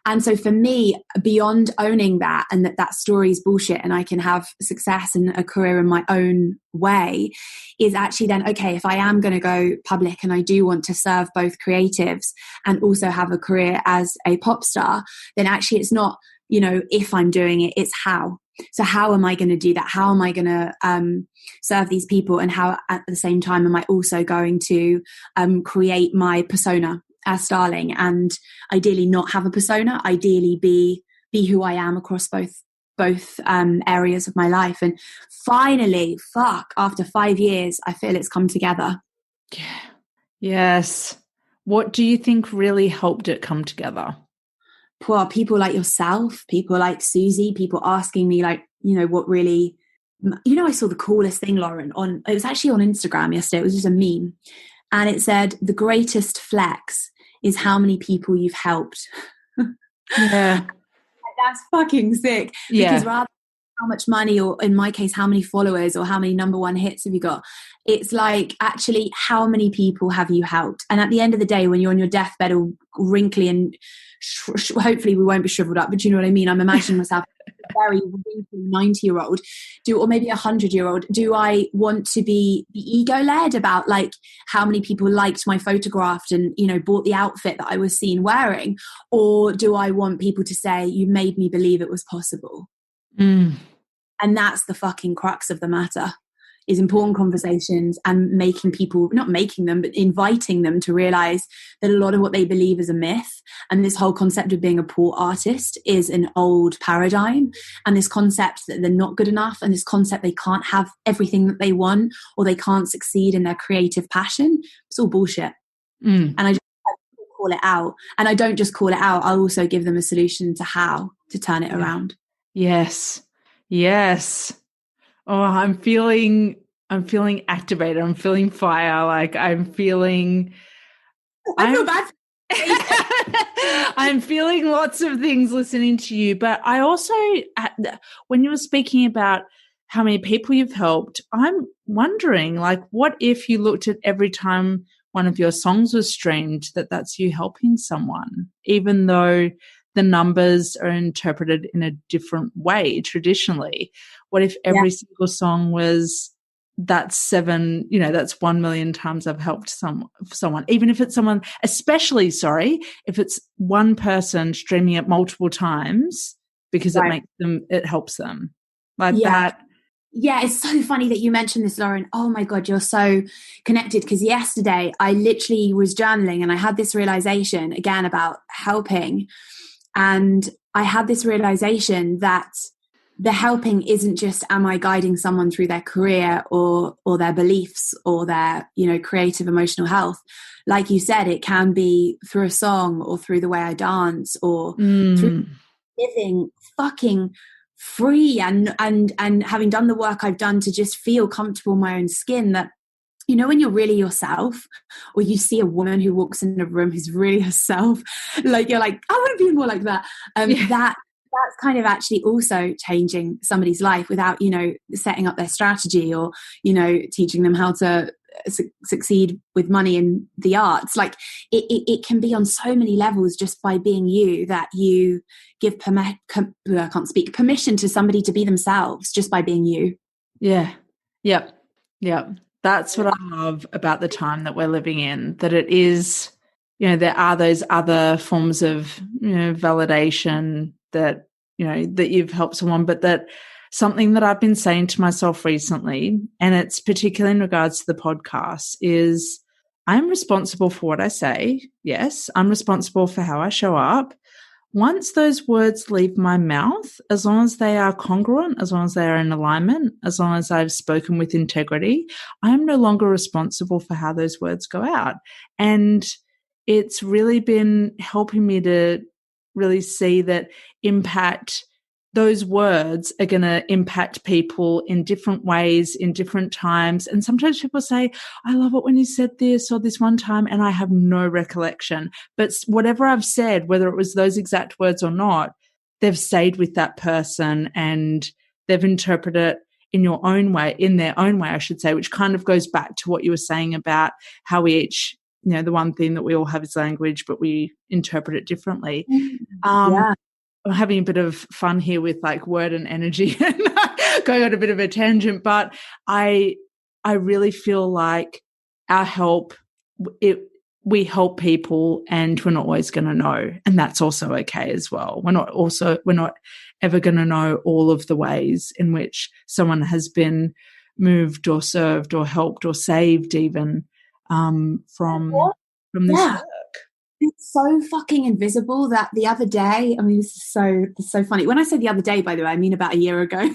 And so for me, beyond owning that and that story is bullshit and I can have success and a career in my own way, is actually then, okay, if I am going to go public and I do want to serve both creatives and also have a career as a pop star, then actually it's not, if I'm doing it, it's how. So how am I going to do that? How am I going to serve these people? And how at the same time am I also going to create my persona as Starling, and ideally not have a persona, ideally be who I am across both areas of my life. And finally, after 5 years, I feel it's come together. Yeah. Yes. What do you think really helped it come together? Well, people like yourself, people like Susie, people asking me like, what really, I saw the coolest thing, Lauren, it was actually on Instagram yesterday. It was just a meme. And it said, the greatest flex is how many people you've helped. Yeah. That's fucking sick. Yeah. Because rather than how much money, or in my case, how many followers or how many number one hits have you got, it's like, actually, how many people have you helped? And at the end of the day, when you're on your deathbed all wrinkly and hopefully we won't be shriveled up, but you know what I mean? I'm imagining myself a very wrinkly 90-year-old, or maybe 100-year-old. Do I want to be ego-led about like how many people liked my photograph and, bought the outfit that I was seen wearing? Or do I want people to say, you made me believe it was possible? Mm. And that's the fucking crux of the matter, is important conversations and making people, not making them, but inviting them to realize that a lot of what they believe is a myth. And this whole concept of being a poor artist is an old paradigm. And this concept that they're not good enough, and this concept they can't have everything that they want, or they can't succeed in their creative passion, it's all bullshit. And I just call it out. And I don't just call it out, I also give them a solution to how to turn it around. Yes. Yes. Oh, I'm feeling activated. I'm feeling fire. Like I feel bad. I'm feeling lots of things listening to you, but I also, when you were speaking about how many people you've helped, I'm wondering, like, what if you looked at every time one of your songs was streamed, that's you helping someone, even though the numbers are interpreted in a different way traditionally? What if every single song was that's 1 million times I've helped someone, even if it's someone, especially, if it's one person streaming it multiple times because it helps them like that. Yeah, it's so funny that you mentioned this, Lauren. Oh my God, you're so connected. Because yesterday I literally was journaling and I had this realization again about helping. And I had this realization that the helping isn't just, am I guiding someone through their career or their beliefs or their, creative emotional health? Like you said, it can be through a song or through the way I dance or through living fucking free and having done the work I've done to just feel comfortable in my own skin, that when you're really yourself, or you see a woman who walks in a room who's really herself, like you're like, I want to be more like that. That's kind of actually also changing somebody's life without, setting up their strategy or, teaching them how to succeed with money in the arts. Like it can be on so many levels just by being you, that you give permission to somebody to be themselves just by being you. Yeah. Yep. Yep. That's what I love about the time that we're living in, that it is, there are those other forms of, validation that, that you've helped someone, but that something that I've been saying to myself recently, and it's particularly in regards to the podcast, is I'm responsible for what I say. Yes, I'm responsible for how I show up. Once those words leave my mouth, as long as they are congruent, as long as they are in alignment, as long as I've spoken with integrity, I am no longer responsible for how those words go out. And it's really been helping me to really see that those words are going to impact people in different ways, in different times. And sometimes people say, I love it when you said this or this one time, and I have no recollection. But whatever I've said, whether it was those exact words or not, they've stayed with that person and they've interpreted it in your own way, in their own way, I should say, which kind of goes back to what you were saying about how we each, you know, the one thing that we all have is language, but we interpret it differently. Yeah. I'm having a bit of fun here with like word and energy and going on a bit of a tangent, but I really feel like our help, we help people and we're not always going to know. And that's also okay as well. We're not ever going to know all of the ways in which someone has been moved or served or helped or saved even from this work. It's so fucking invisible that the other day, I mean, this is so funny. When I say the other day, by the way, I mean about a year ago.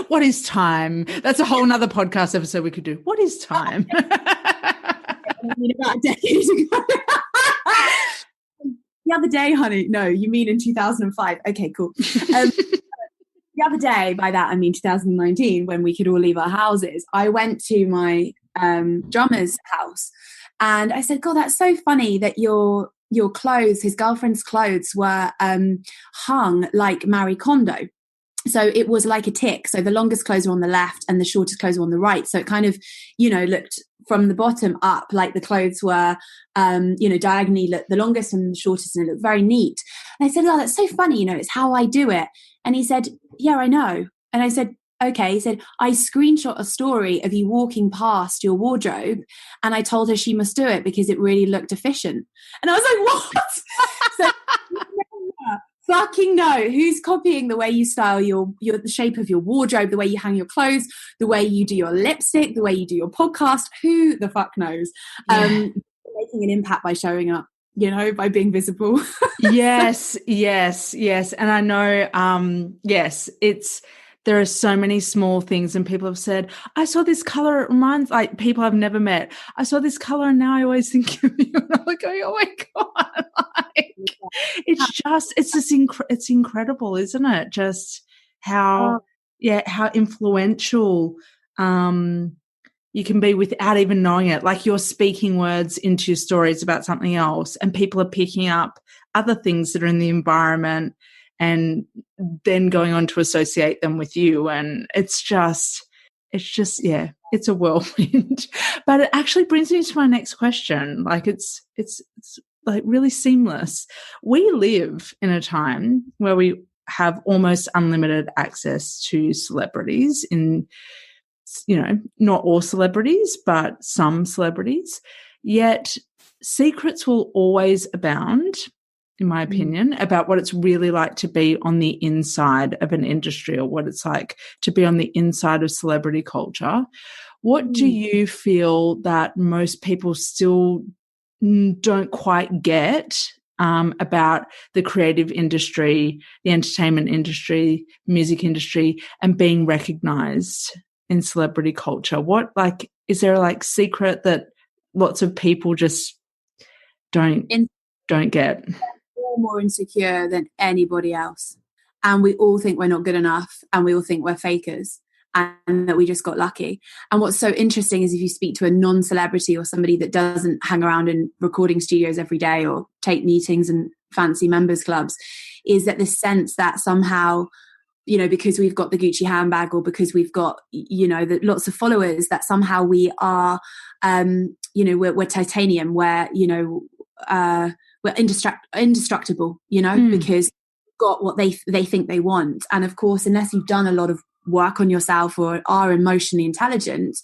What is time? That's a whole nother podcast episode we could do. What is time? I mean about a decade ago. The other day, honey. No, you mean in 2005. Okay, cool. The other day, by that I mean 2019, when we could all leave our houses, I went to my drummer's house and I said, God, that's so funny that your clothes, his girlfriend's clothes, were hung like Marie Kondo. So it was like a tick. So the longest clothes were on the left and the shortest clothes were on the right. So it kind of, looked from the bottom up like the clothes were, diagonally the longest and the shortest, and it looked very neat. And I said, oh, that's so funny. It's how I do it. And he said, yeah, I know. And I said, okay. He said, I screenshot a story of you walking past your wardrobe and I told her she must do it because it really looked efficient. And I was like, what? So fucking no, who's copying the way you style the shape of your wardrobe, the way you hang your clothes, the way you do your lipstick, the way you do your podcast? Who the fuck knows? Making an impact by showing up, by being visible. yes. And I know, there are so many small things, and people have said, I saw this color, it reminds, like, people I've never met. I saw this color and now I always think of you. And I'm like, oh my God. It's incredible, isn't it? Just how influential you can be without even knowing it. Like, you're speaking words into your stories about something else and people are picking up other things that are in the environment and then going on to associate them with you. And it's a whirlwind. But it actually brings me to my next question. Like, it's like really seamless. We live in a time where we have almost unlimited access to celebrities not all celebrities, but some celebrities. Yet secrets will always abound, in my opinion, about what it's really like to be on the inside of an industry, or what it's like to be on the inside of celebrity culture. What do you feel that most people still don't quite get about the creative industry, the entertainment industry, music industry, and being recognized in celebrity culture? What, like, is there like secret that lots of people just don't get? We're more insecure than anybody else, and we all think we're not good enough, and we all think we're fakers, and that we just got lucky. And what's so interesting is if you speak to a non-celebrity or somebody that doesn't hang around in recording studios every day or take meetings and fancy members clubs, is that the sense that somehow, because we've got the Gucci handbag, or because we've got, lots of followers, that somehow we are, we're titanium, we're indestructible, because we've got what they think they want. And of course, unless you've done a lot of work on yourself or are emotionally intelligent,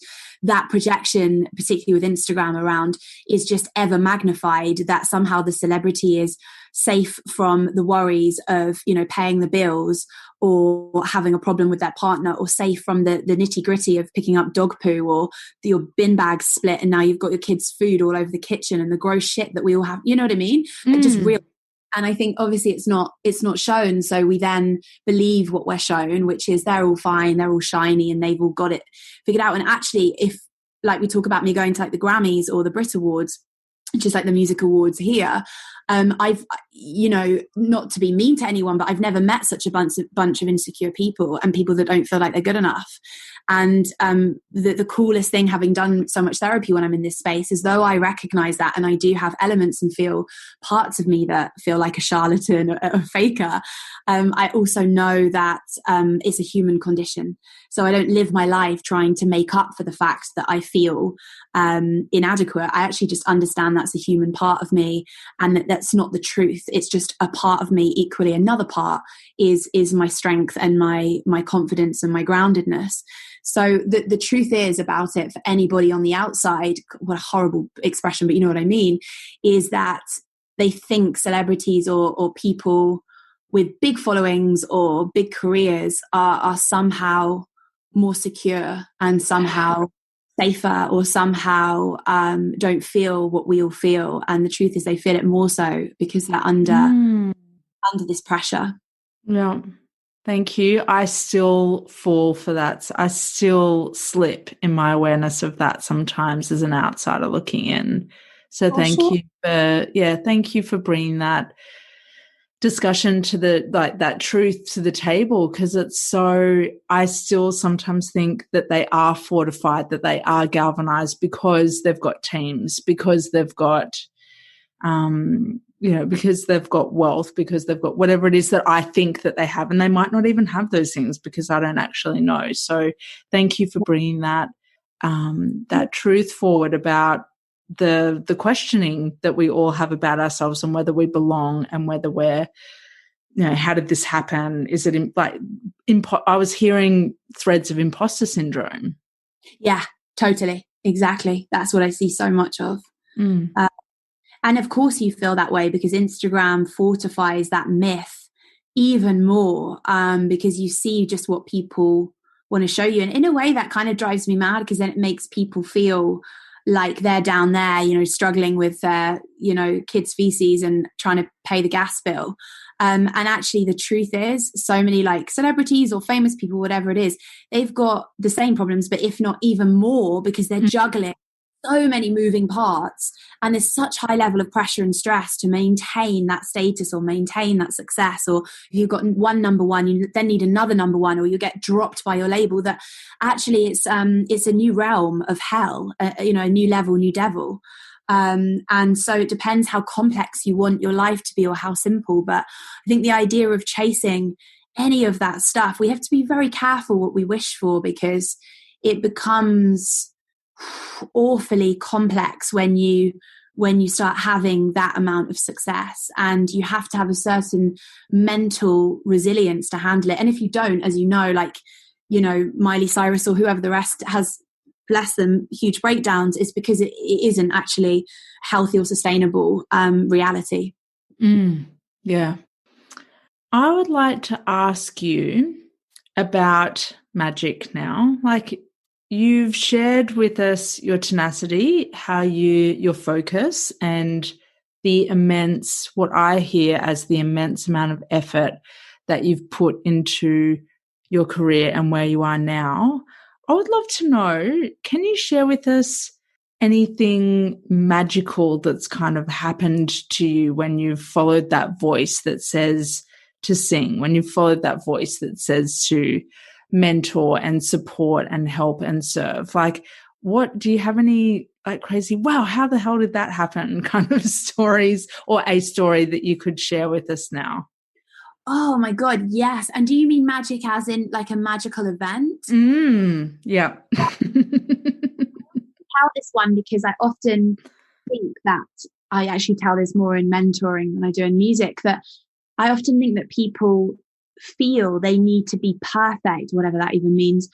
that projection, particularly with Instagram around, is just ever magnified, that somehow the celebrity is safe from the worries of, paying the bills or having a problem with their partner, or safe from the nitty gritty of picking up dog poo, or your bin bag split and now you've got your kids' food all over the kitchen, and the gross shit that we all have, you know what I mean? Just real. And I think obviously it's not shown. So we then believe what we're shown, which is they're all fine, they're all shiny, and they've all got it figured out. And actually, if, like, we talk about me going to like the Grammys or the Brit Awards, just like the music awards here. I've, not to be mean to anyone, but I've never met such a bunch of insecure people and people that don't feel like they're good enough. And the coolest thing, having done so much therapy when I'm in this space, is though I recognize that and I do have elements and feel parts of me that feel like a charlatan, a faker, I also know that it's a human condition. So I don't live my life trying to make up for the fact that I feel inadequate. I actually just understand that's a human part of me, and that's not the truth. It's just a part of me. Equally, another part is my strength and my confidence and my groundedness. So the truth is about it, for anybody on the outside, what a horrible expression, but you know what I mean, is that they think celebrities or people with big followings or big careers are somehow more secure and somehow safer, or somehow don't feel what we all feel. And the truth is they feel it more so because they're under this pressure. Yeah. Thank you. I still fall for that. I still slip in my awareness of that sometimes as an outsider looking in. So thank you for bringing that discussion to that truth to the table, because I still sometimes think that they are fortified, that they are galvanized because they've got teams, because they've got because they've got wealth, because they've got whatever it is that I think that they have, and they might not even have those things because I don't actually know. So thank you for bringing that truth forward about the questioning that we all have about ourselves and whether we belong and whether we're, how did this happen? Is it I was hearing threads of imposter syndrome. Yeah, totally. Exactly. That's what I see so much of. And of course you feel that way because Instagram fortifies that myth even more, because you see just what people want to show you. And in a way that kind of drives me mad, because then it makes people feel like they're down there, struggling with their, kids' feces and trying to pay the gas bill. And actually the truth is, so many like celebrities or famous people, whatever it is, they've got the same problems, but if not even more, because they're juggling so many moving parts, and there's such high level of pressure and stress to maintain that status or maintain that success. Or if you've got one number one, you then need another number one, or you get dropped by your label, that actually it's a new realm of hell, a new level, new devil. And so it depends how complex you want your life to be or how simple. But I think the idea of chasing any of that stuff, we have to be very careful what we wish for, because it becomes awfully complex when you start having that amount of success, and you have to have a certain mental resilience to handle it. And if you don't, as you know, Miley Cyrus or whoever the rest has, bless them, huge breakdowns, is because it isn't actually healthy or sustainable reality. Yeah. I would like to ask you about magic now. Like, you've shared with us your tenacity, how your focus, and the immense, what I hear as the immense amount of effort that you've put into your career and where you are now. I would love to know, can you share with us anything magical that's kind of happened to you when you've followed that voice that says to sing, when you've followed that voice that says to mentor and support and help and serve? Like, what do you have any crazy, wow, how the hell did that happen kind of stories, or a story that you could share with us now? Oh my God, yes. And do you mean magic as in like a magical event? Yeah. Tell this one because I often think that I actually tell this more in mentoring than I do in music, that I often think that people feel they need to be perfect, whatever that even means,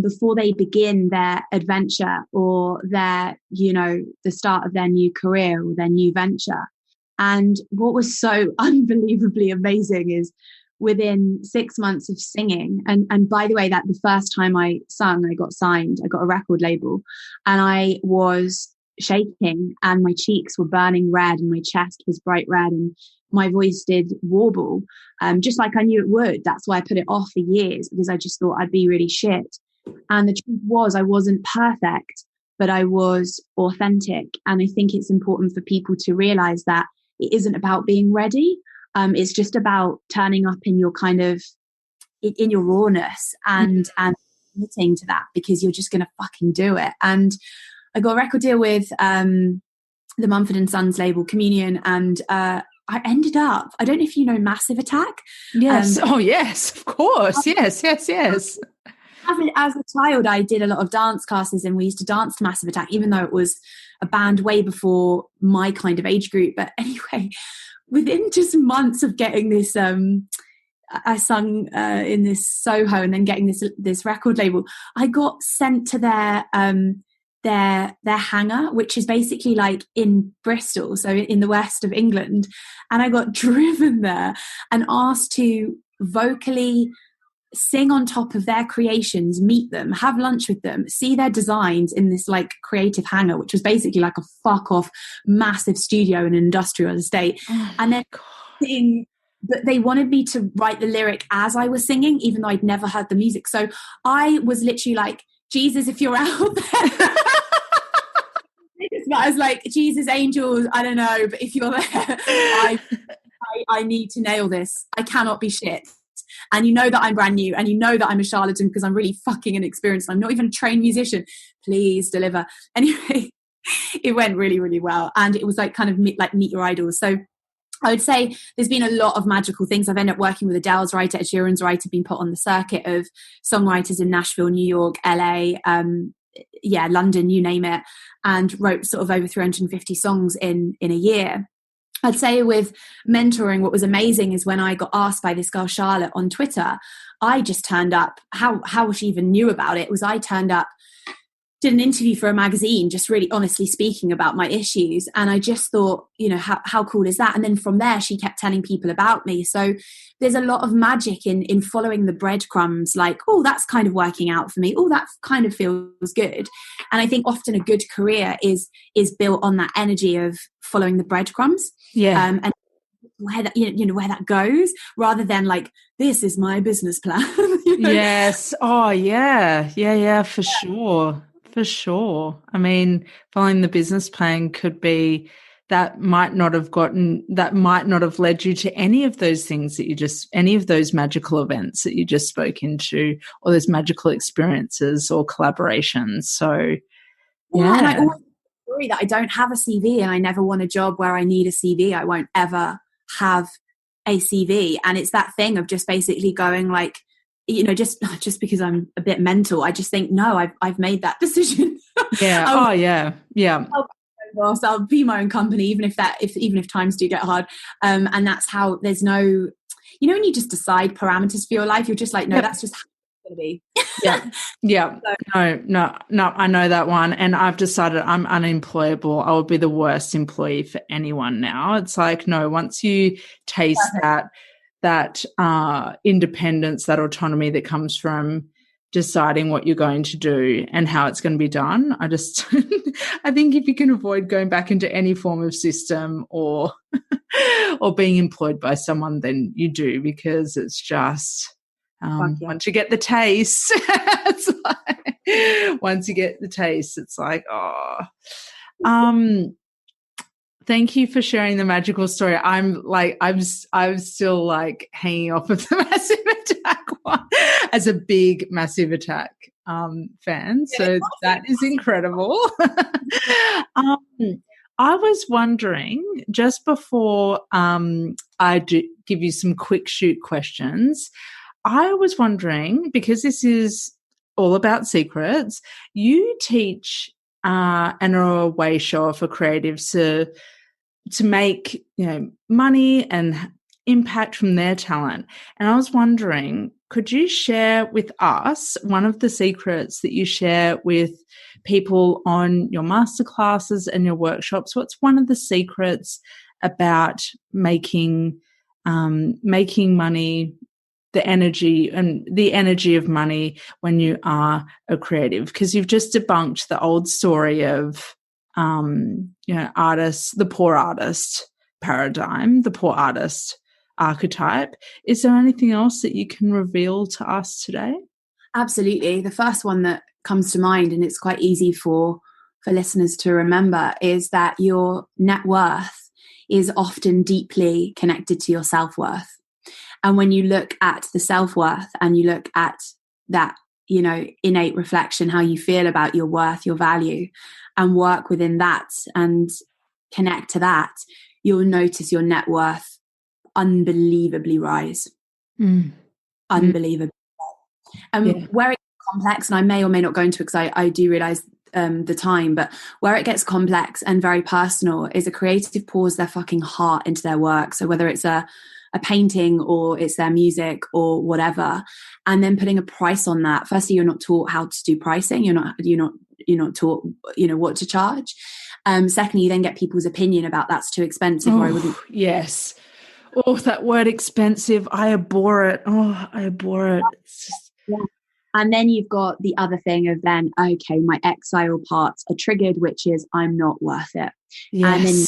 before they begin their adventure or their, the start of their new career or their new venture. And what was so unbelievably amazing is within 6 months of singing, and by the way, that the first time I sung, I got signed, I got a record label, and I was shaking and my cheeks were burning red and my chest was bright red and my voice did warble, just like I knew it would. That's why I put it off for years, because I just thought I'd be really shit. And the truth was, I wasn't perfect, but I was authentic. And I think it's important for people to realize that it isn't about being ready. It's just about turning up in your kind of, in your rawness and committing to that, because you're just going to fucking do it. And I got a record deal with the Mumford & Sons label Communion, and I ended up, I don't know if you know Massive Attack. Yes. Yes, of course. Yes. As a child, I did a lot of dance classes, and we used to dance to Massive Attack, even though it was a band way before my kind of age group. But anyway, within just months of getting this, I sung in this Soho, and then getting this record label, I got sent to their hangar, which is basically like in Bristol, so in the west of England. And I got driven there and asked to vocally sing on top of their creations, meet them, have lunch with them, see their designs in this like creative hangar, which was basically like a fuck off massive studio in an industrial estate. And then sing, but they wanted me to write the lyric as I was singing, even though I'd never heard the music. So I was literally like, Jesus, if you're out there. But I was like, Jesus, angels, I don't know, but if you're there, I need to nail this. I cannot be shit. And you know that I'm brand new, and you know that I'm a charlatan because I'm really fucking inexperienced. I'm not even a trained musician. Please deliver. Anyway, it went really, really well. And it was like kind of like meet your idols. So I would say there's been a lot of magical things. I've ended up working with Adele's writer, Ed Sheeran's writer, been put on the circuit of songwriters in Nashville, New York, LA, London, you name it, and wrote sort of over 350 songs in a year. I'd say with mentoring, what was amazing is when I got asked by this girl, Charlotte, on Twitter, I just turned up. How she even knew about it was I turned up, did an interview for a magazine, just really honestly speaking about my issues. And I just thought, how cool is that? And then from there, she kept telling people about me. So there's a lot of magic in following the breadcrumbs, like, oh, that's kind of working out for me. Oh, that kind of feels good. And I think often a good career is built on that energy of following the breadcrumbs. Yeah. And where that, where that goes, rather than like, this is my business plan. Yes. Oh, yeah, for sure. For sure. I mean, following the business plan could be that might not have led you to any of those things any of those magical events that you just spoke into, or those magical experiences or collaborations. So, yeah. And I always worry that I don't have a CV, and I never want a job where I need a CV. I won't ever have a CV. And it's that thing of just basically going like, just because I'm a bit mental, I just think, no, I've made that decision. Yeah. Yeah. I'll be my own company, even if times do get hard. And that's how there's no, when you just decide parameters for your life, you're just like, no, that's just how it's going to be. Yeah. No, I know that one. And I've decided I'm unemployable. I will be the worst employee for anyone now. It's like, no, once you taste that independence, that autonomy that comes from deciding what you're going to do and how it's going to be done, I think if you can avoid going back into any form of system or being employed by someone, then you do, because it's just once you get the taste, it's like, thank you for sharing the magical story. I'm still like hanging off of the Massive Attack one as a big Massive Attack fan. So that is incredible. I was wondering, just before I do give you some quick shoot questions, I was wondering, because this is all about secrets, you teach and are a way shower for creatives to make money and impact from their talent. And I was wondering, could you share with us one of the secrets that you share with people on your masterclasses and your workshops? What's one of the secrets about making money, the energy of money when you are a creative? Because you've just debunked the old story of artists, the poor artist paradigm, the poor artist archetype. Is there anything else that you can reveal to us today? Absolutely. The first one that comes to mind, and it's quite easy for for listeners to remember is that your net worth is often deeply connected to your self-worth. And when you look at the self-worth and you look at that, you know, innate reflection, how you feel about your worth, your value, and work within that and connect to that, you'll notice your net worth unbelievably rise. Unbelievably. Where it's complex, and I may or may not go into it because I do realize the time, but where it gets complex and very personal is a creative pours their fucking heart into their work. So whether it's a painting or it's their music or whatever, and then putting a price on that. Firstly, you're not taught how to do pricing. You're not taught, you know, what to charge. Secondly, you then get people's opinion about that's too expensive. Or I wouldn't. Yes. Oh, that word expensive. I abhor it. Oh, I abhor it. It's just... Yeah. And then you've got the other thing of then, okay, my exile parts are triggered, which is I'm not worth it. Yes. And then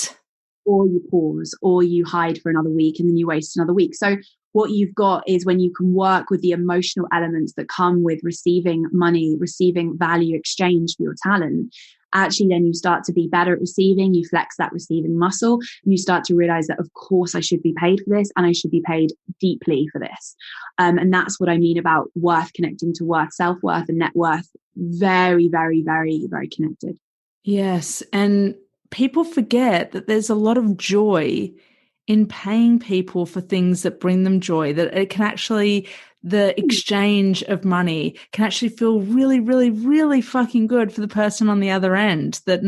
or you pause or you hide for another week and then you waste another week. So what you've got is when you can work with the emotional elements that come with receiving money, receiving value exchange for your talent, actually then you start to be better at receiving, you flex that receiving muscle, and you start to realize that of course I should be paid for this and I should be paid deeply for this. And that's what I mean about worth connecting to worth, self-worth and net worth. Very, very, very, very connected. Yes. And people forget that there's a lot of joy in paying people for things that bring them joy, that it can actually, the exchange of money can actually feel really, really, really fucking good for the person on the other end, that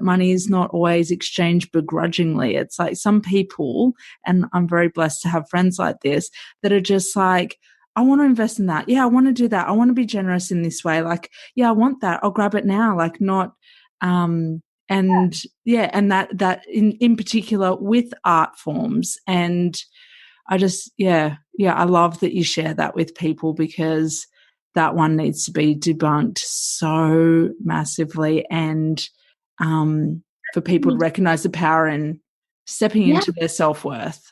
money is not always exchanged begrudgingly. It's like some people, and I'm very blessed to have friends like this, that are just like, I want to invest in that. Yeah, I want to do that. I want to be generous in this way. Like, yeah, I want that. I'll grab it now. Like not, and that in particular with art forms. And I just, I love that you share that with people, because that one needs to be debunked so massively. And for people to recognize the power in stepping into their self-worth.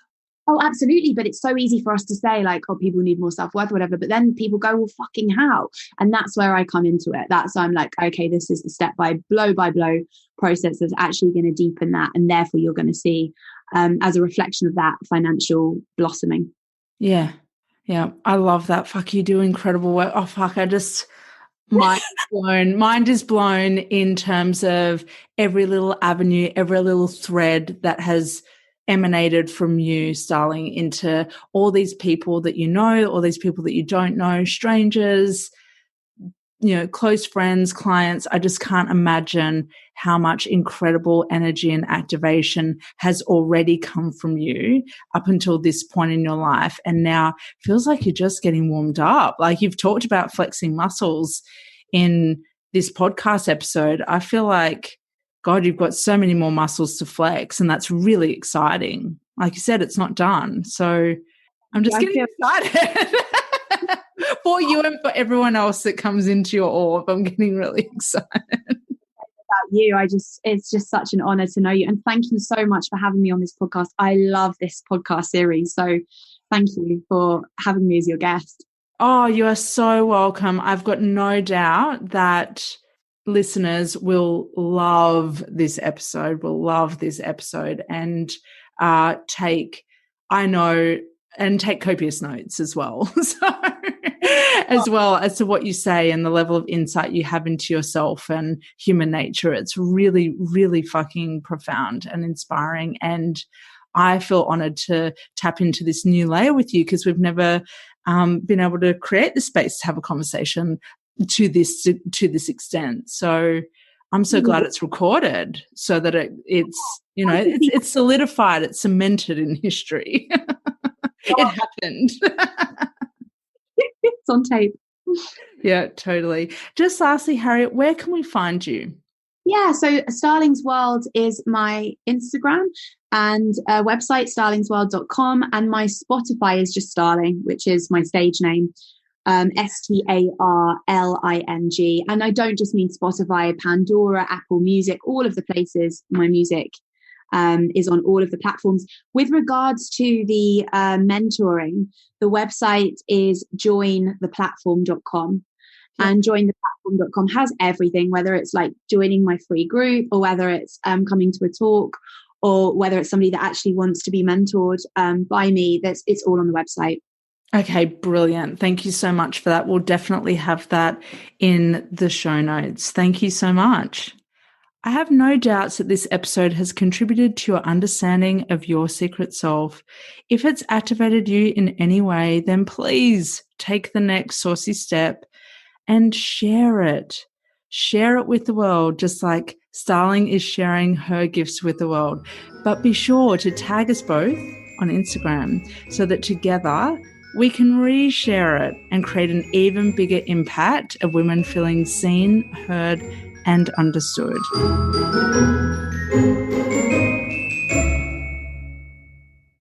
Oh, absolutely. But it's so easy for us to say like, oh, people need more self-worth, whatever. But then people go, well, fucking how? And that's where I come into it. That's I'm like, okay, this is the step by blow process that's actually going to deepen that. And therefore you're going to see as a reflection of that financial blossoming. Yeah. Yeah. I love that. Fuck, you do incredible work. Oh, fuck. Mind is blown in terms of every little avenue, every little thread that has emanated from you, Starling, into all these people that you know, all these people that you don't know, strangers, you know, close friends, clients. I just can't imagine how much incredible energy and activation has already come from you up until this point in your life. And now feels like you're just getting warmed up. Like you've talked about flexing muscles in this podcast episode. I feel like, God, you've got so many more muscles to flex, and that's really exciting. Like you said, it's not done. So I'm just getting excited for you and for everyone else that comes into your orb. I'm getting really excited. About you, it's just such an honor to know you, and thank you so much for having me on this podcast. I love this podcast series, so thank you for having me as your guest. Oh, you are so welcome. I've got no doubt that listeners will love this episode, and take copious notes as well. So, as well as to what you say and the level of insight you have into yourself and human nature. It's really, really fucking profound and inspiring. And I feel honored to tap into this new layer with you, because we've never been able to create the space to have a conversation to this extent. So I'm so glad it's recorded, so that it's solidified, it's cemented in history. It happened. It's on tape. Yeah, totally. Just lastly, Harriet, where can we find you? Yeah, so Starlingsworld is my Instagram, and website starlingsworld.com, and my Spotify is just Starling, which is my stage name, Starling. And I don't just mean Spotify, Pandora, Apple Music, all of the places my music is on, all of the platforms. With regards to the mentoring, the website is jointheplatform.com. And jointheplatform.com has everything, whether it's like joining my free group, or whether it's coming to a talk, or whether it's somebody that actually wants to be mentored by me. It's all on the website. Okay, brilliant. Thank you so much for that. We'll definitely have that in the show notes. Thank you so much. I have no doubts that this episode has contributed to your understanding of your secret self. If it's activated you in any way, then please take the next saucy step and share it. Share it with the world, just like Starling is sharing her gifts with the world. But be sure to tag us both on Instagram so that together we can reshare it and create an even bigger impact of women feeling seen, heard, and understood.